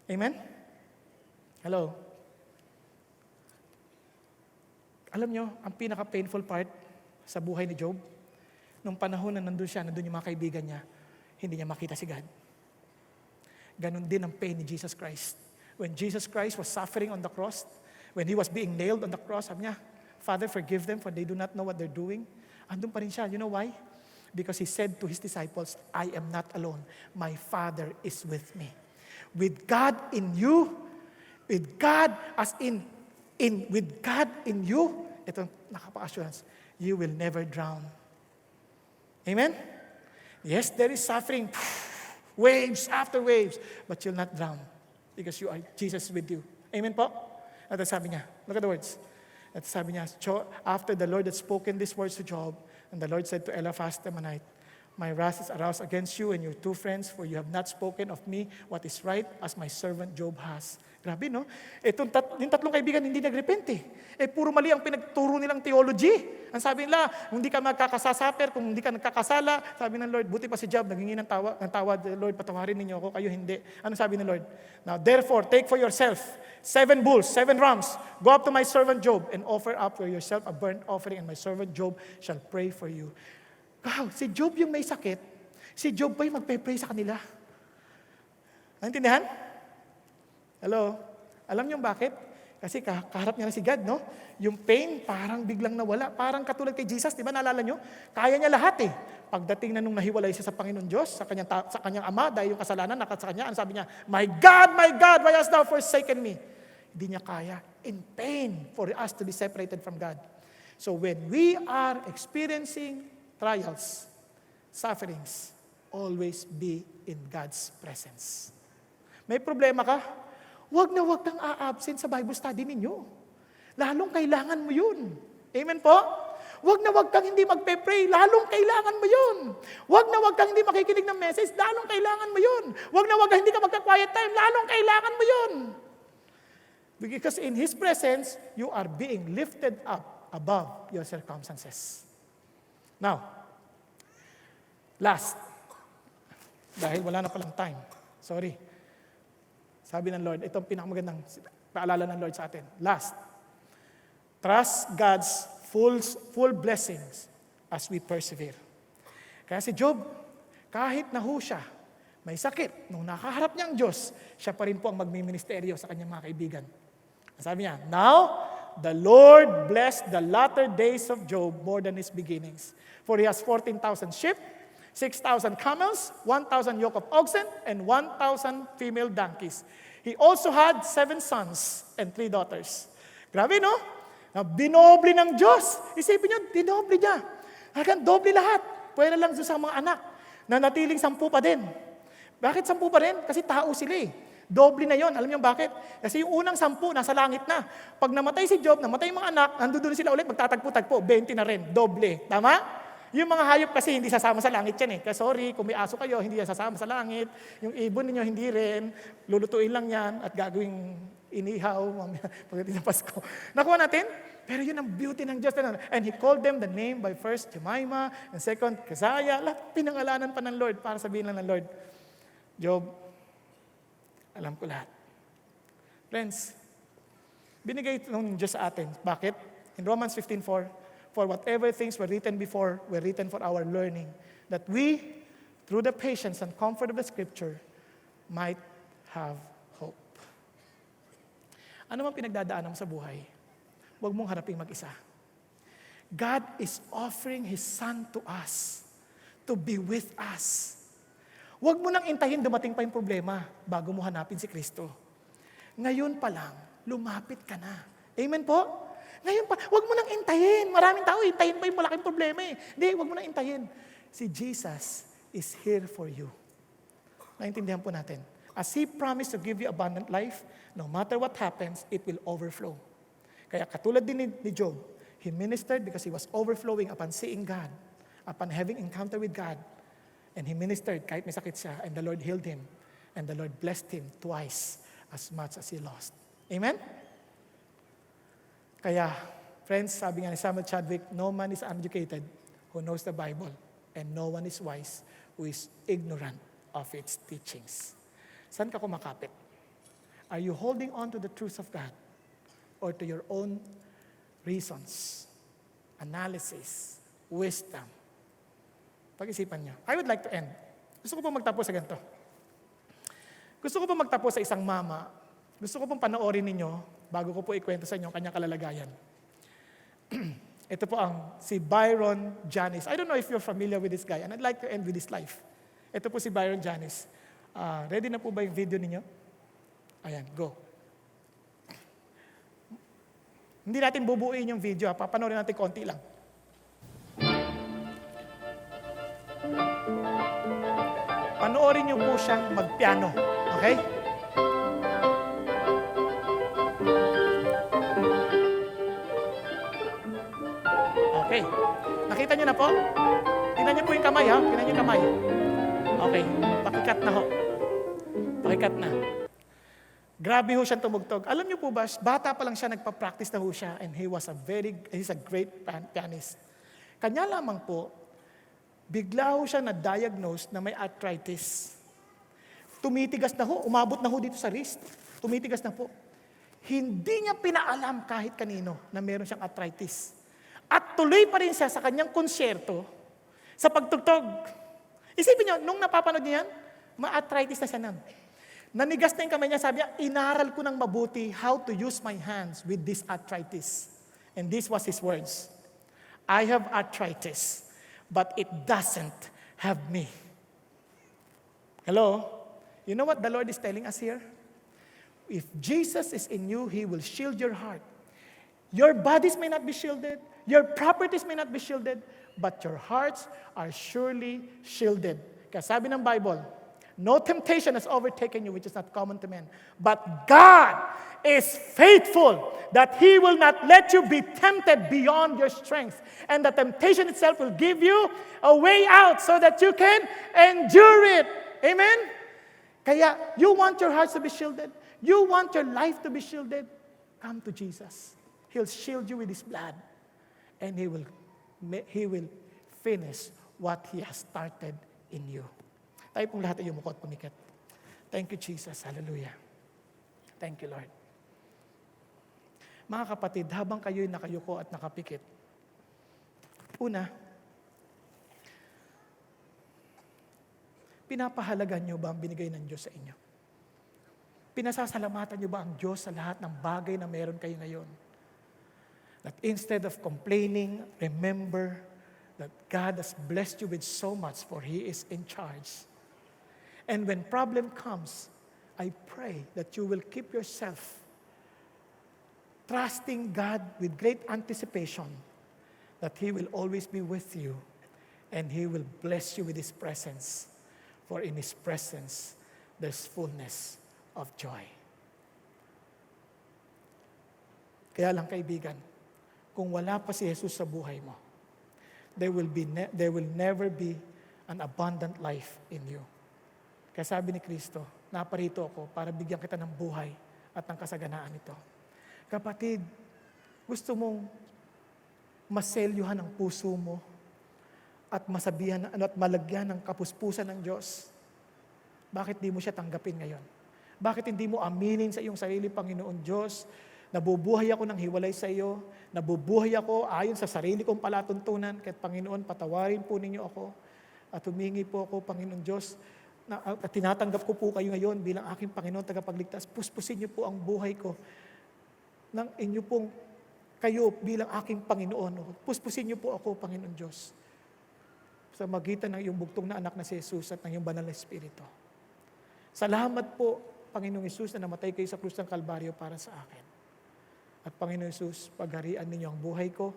Amen? Hello? Alam nyo, ang pinaka-painful part sa buhay ni Job, nung panahon na nandun yung mga kaibigan niya, hindi niya makita si God. Ganon din ang pain ni Jesus Christ. When Jesus Christ was suffering on the cross, when He was being nailed on the cross, sabi niya, Father, forgive them for they do not know what they're doing. Andun pa rin siya. You know why? Because He said to His disciples, I am not alone. My Father is with me. With God in you, with God as with God in you, ito nakapa-assurance, you will never drown. Amen? Yes, there is suffering, waves after waves, but you'll not drown because you are Jesus with you. Amen po? At sabi niya, look at the words. At sabi niya, after the Lord had spoken these words to Job, and the Lord said to Eliphaz the Temanite, my wrath is aroused against you and your two friends, for you have not spoken of me what is right as my servant Job has. Grabe, no? Yung tatlong kaibigan hindi nagrepent eh. Puro mali ang pinagturo nilang theology. Ang sabi nila, hindi ka magkakasasaper, kung hindi ka nagkakasala, sabi ng Lord, buti pa si Job, naghingi ng tawad, Lord, patawarin ninyo ako, kayo hindi. Ano sabi ng Lord? Now, therefore, take for yourself 7 bulls, 7 rams, go up to my servant Job, and offer up for yourself a burnt offering, and my servant Job shall pray for you. Wow, si Job yung may sakit, si Job pa yung magpe-pray sa kanila. Naintindihan? Hello? Alam niyo bakit? Kasi kaharap niya na si God, no? Yung pain parang biglang nawala. Parang katulad kay Jesus, di ba naalala niyo? Kaya niya lahat eh. Pagdating na nung nahiwalay siya sa Panginoon Diyos, sa kanyang ama, dahil yung kasalanan nakat sa kanya, ano sabi niya? My God, why hast thou forsaken me? Hindi niya kaya. In pain for us to be separated from God. So when we are experiencing trials, sufferings, always be in God's presence. May problema ka? Huwag kang a-absent sa Bible study ninyo. Lalong kailangan mo yun. Amen po? Huwag kang hindi magpe-pray. Lalong kailangan mo yun. Huwag kang hindi makikinig ng message. Lalong kailangan mo yun. Huwag kang hindi ka magka-quiet time. Lalong kailangan mo yun. Because in His presence, you are being lifted up above your circumstances. Now, last, dahil wala na palang time, sorry. Sabi ng Lord, itong pinakamagandang paalala ng Lord sa atin. Last, trust God's full blessings as we persevere. Kaya si Job, kahit nahu siya, may sakit, nung nakaharap niya ang Diyos, siya pa rin po ang magmiministeryo sa kanyang mga kaibigan. Sabi niya, now, the Lord blessed the latter days of Job more than his beginnings. For he has 14,000 sheep, 6,000 camels, 1,000 yoke of oxen, and 1,000 female donkeys. He also had 7 sons and 3 daughters. Grabe, no? Na binoble ng Diyos. Isipin nyo, dinoble niya. Hanggang doble lahat. Pwede lang sa mga anak na natiling 10 pa din. Bakit 10 pa rin? Kasi tao sila eh. Doble na yon. Alam niyo bakit? Kasi yung unang 10, nasa langit na. Pag namatay si Job, namatay yung mga anak, nandun sila ulit, magtatagpo-tagpo, 20 na rin, doble. Tama? Yung mga hayop kasi hindi sasama sa langit yan eh. Kaya sorry, kung may aso kayo, hindi yan sasama sa langit. Yung ibon ninyo, hindi rin. Lulutuin lang yan at gagawing inihaw pagdating ng Pasko. Nakuha natin? Pero yun ang beauty ng Diyos. And He called them the name by first Jemima and second Keziah. Lahat pinangalanan pa ng Lord para sabihin lang ng Lord, Job, alam ko lahat. Friends, binigay ito ng Diyos sa atin. Bakit? In Romans 15:4, for whatever things were written before were written for our learning, that we, through the patience and comfort of the Scripture, might have hope. Ano man pinagdadaanan mo sa buhay, huwag mong haraping mag-isa. God is offering His Son to us, to be with us. Huwag mo nang intayin dumating pa yung problema bago mo hanapin si Kristo. Ngayon pa lang, lumapit ka na. Amen po? Ngayon pa, huwag mo nang intayin. Maraming tao, intayin pa yung malaking problema eh. Hindi, huwag mo nang intayin. Si Jesus is here for you. Naintindihan po natin. As He promised to give you abundant life, no matter what happens, it will overflow. Kaya katulad din ni Job, he ministered because he was overflowing upon seeing God, upon having encounter with God. And he ministered kahit may sakit siya, and the Lord healed him. And the Lord blessed him twice as much as he lost. Amen? Kaya, Friends, sabi nga ni Samuel Chadwick, no man is uneducated who knows the Bible, and no one is wise who is ignorant of its teachings. Saan ka kumakapit? Are you holding on to the truth of God or to your own reasons, analysis, wisdom? Pag-isipan niyo. I would like to end. Gusto ko po magtapos sa ganito. Gusto ko po magtapos sa isang mama. Gusto ko pong panoorin ninyo bago ko po ikwento sa inyo ang kanyang kalalagayan. Ito po si Byron Janis. I don't know if you're familiar with this guy, and I'd like to end with his life. Ito po si Byron Janis. Ready na po ba yung video ninyo? Ayan, go. Hindi natin bubuuin yung video, papanoorin natin konti lang. Panoorin niyo po siyang magpiano. Okay? Okay. Nakita niyo na po? Tingnan niyo po yung kamay, ha? Tingnan niyo yung kamay. Okay. Pakikat na ho. Pakikat na. Grabe ho siyang tumugtog. Alam niyo po ba, bata pa lang siya, nagpa-practice na ho siya, and he's a great pianist. Kanya lamang po, bigla ho siya na-diagnose na may arthritis. Tumitigas na ho, umabot na ho dito sa wrist. Tumitigas na po. Hindi niya pinaalam kahit kanino na meron siyang arthritis. At tuloy pa rin siya sa kanyang konsyerto, sa pagtugtog. Isipin niyo, nung napapanood niya yan, ma-arthritis na siya nun. Nanigas na yung kamay niya, sabi niya, inaral ko ng mabuti how to use my hands with this arthritis. And this was his words. I have arthritis, but it doesn't have me. Hello? You know what the Lord is telling us here? If Jesus is in you, He will shield your heart. Your bodies may not be shielded, your properties may not be shielded, but your hearts are surely shielded. Kaya sabi ng Bible, no temptation has overtaken you which is not common to men. But God is faithful that He will not let you be tempted beyond your strength. And the temptation itself will give you a way out so that you can endure it. Amen? Kaya, you want your hearts to be shielded? You want your life to be shielded? Come to Jesus. He'll shield you with His blood. And He will finish what He has started in you. Tayo pong lahat ay yumuko at pumikit. Thank you, Jesus. Hallelujah. Thank you, Lord. Mga kapatid, habang kayo'y nakayuko at nakapikit, una, pinapahalagan niyo ba ang binigay ng Diyos sa inyo? Pinasasalamatan niyo ba ang Diyos sa lahat ng bagay na meron kayo ngayon? That instead of complaining, remember that God has blessed you with so much, for He is in charge. And when problem comes, I pray that you will keep yourself trusting God with great anticipation that He will always be with you and He will bless you with His presence. For in His presence, there's fullness of joy. Kaya lang kaibigan, kung wala pa si Jesus sa buhay mo, there will never be an abundant life in you. Kaya sabi ni Kristo, naparito ako para bigyan kita ng buhay at ng kasaganaan nito. Kapatid, gusto mong maselyuhan ang puso mo at masabihan at malagyan ng kapuspusan ng Diyos? Bakit di mo siya tanggapin ngayon? Bakit hindi mo aminin sa iyong sarili, Panginoon Diyos, nabubuhay ako ng hiwalay sa iyo, nabubuhay ako ayon sa sarili kong palatuntunan, kahit Panginoon, patawarin po ninyo ako at humingi po ako, Panginoon Diyos, at tinatanggap ko po kayo ngayon bilang aking Panginoon tagapagligtas. Puspusin niyo po ang buhay ko ng inyo pong kayo bilang aking Panginoon. Puspusin niyo po ako, Panginoon Diyos, sa magitan ng iyong bugtong na anak na si Jesus at ng iyong banal na Espiritu. Salamat po, Panginoong Jesus, na namatay kayo sa krus ng Kalbaryo para sa akin. At Panginoon Jesus, pagharian ninyo ang buhay ko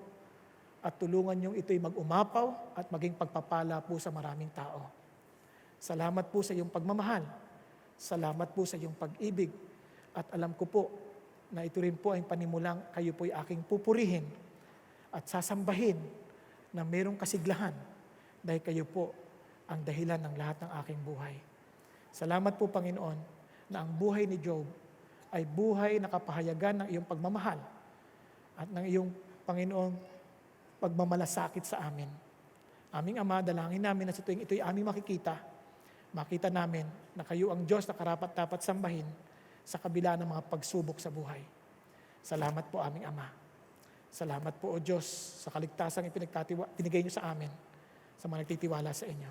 at tulungan niyong ito'y mag-umapaw at maging pagpapala po sa maraming tao. Salamat po sa iyong pagmamahal. Salamat po sa iyong pag-ibig. At alam ko po na ito rin po ay panimulang kayo po'y aking pupurihin at sasambahin na mayroong kasiglahan dahil kayo po ang dahilan ng lahat ng aking buhay. Salamat po, Panginoon, na ang buhay ni Job ay buhay na kapahayagan ng iyong pagmamahal at ng iyong Panginoon, pagmamalasakit sa amin. Aming Ama, dalangin namin na sa tuwing ito'y aming makita namin na kayo ang Diyos na karapat-dapat sambahin sa kabila ng mga pagsubok sa buhay. Salamat po aming Ama. Salamat po o Diyos sa kaligtasang binigay niyo sa amin, sa mga nagtitiwala sa inyo.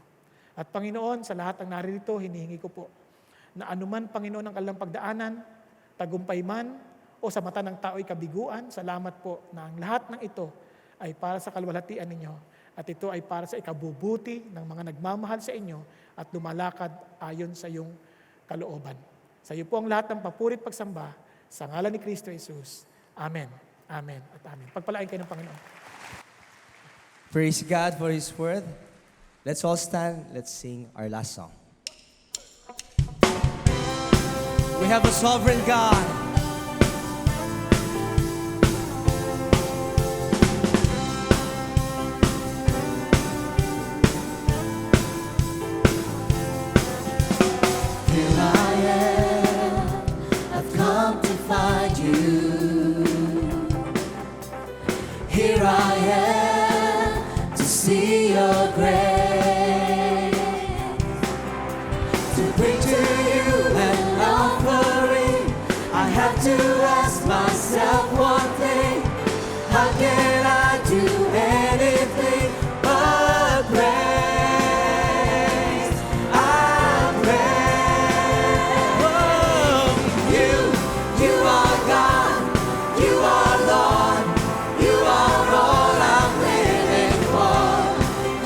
At Panginoon, sa lahat ng naririto, hinihingi ko po na anuman Panginoon ang kanilang pagdaanan, tagumpay man o sa mata ng tao'y kabiguan, salamat po na ang lahat ng ito ay para sa kalwalhatian ninyo at ito ay para sa ikabubuti ng mga nagmamahal sa inyo at lumalakad ayon sa iyong kalooban. Sa iyo po ang lahat ng papuri at pagsamba sa ngalan ni Kristo Jesus. Amen. Amen at amen. Pagpalain kayo ng Panginoon. Praise God for His word. Let's all stand. Let's sing our last song. We have a sovereign God. Here I am, I've come to find you. Here I am to see your grace, to bring to you an offering. I have to ask myself one thing: how can I do anything but praise? I praise. Oh, you are God, you are Lord, you are all I'm living for.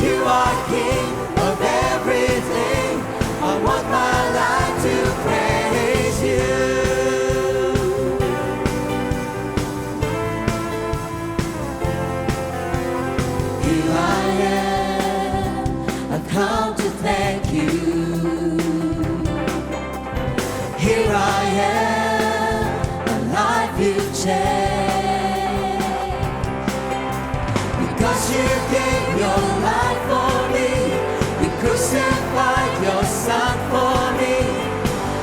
You are King of everything. I want my life to praise you. Here I am, I've come to thank you. Here I am, a life you've changed. Because you gave your life for me, you crucified your son for me.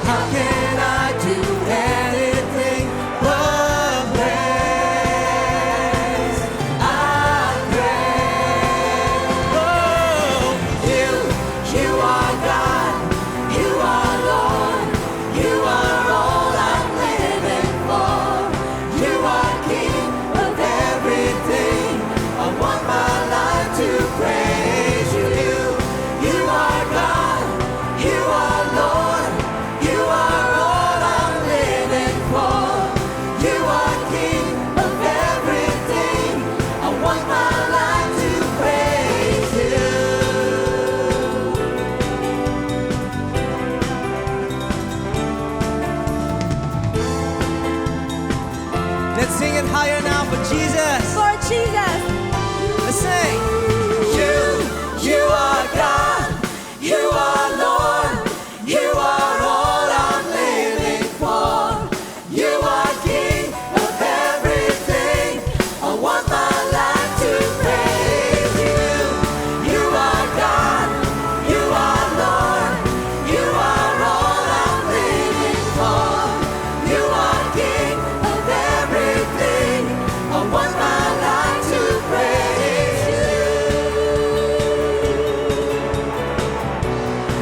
How can I do anything but praise? I praise. Oh, you are God, you are Lord, you are all I'm living for. You are King of everything. I want my life to praise you. You are God, you are Lord, you are all I'm living for. You are King of everything. I want my life to praise you. Let's sing it higher now for Jesus. For Jesus. Let's sing. You are God, you are Lord, you are all I'm living for. You are King of everything. I want my life to praise you. You are God, you are Lord, you are all I'm living for. You are King of everything. I want my life to praise you.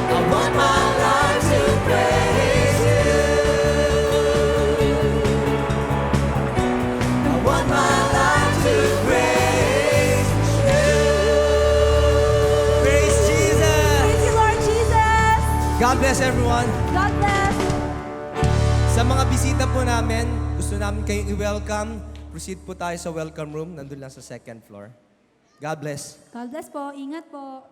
I want my life to praise you. I want my life to praise you. Praise Jesus. Thank you, Lord Jesus. God bless everyone. God bless. Sa mga bisita po namin, gusto namin kayong i-welcome. Proceed po tayo sa welcome room. Nandun lang sa second floor. God bless. God bless po. Ingat po.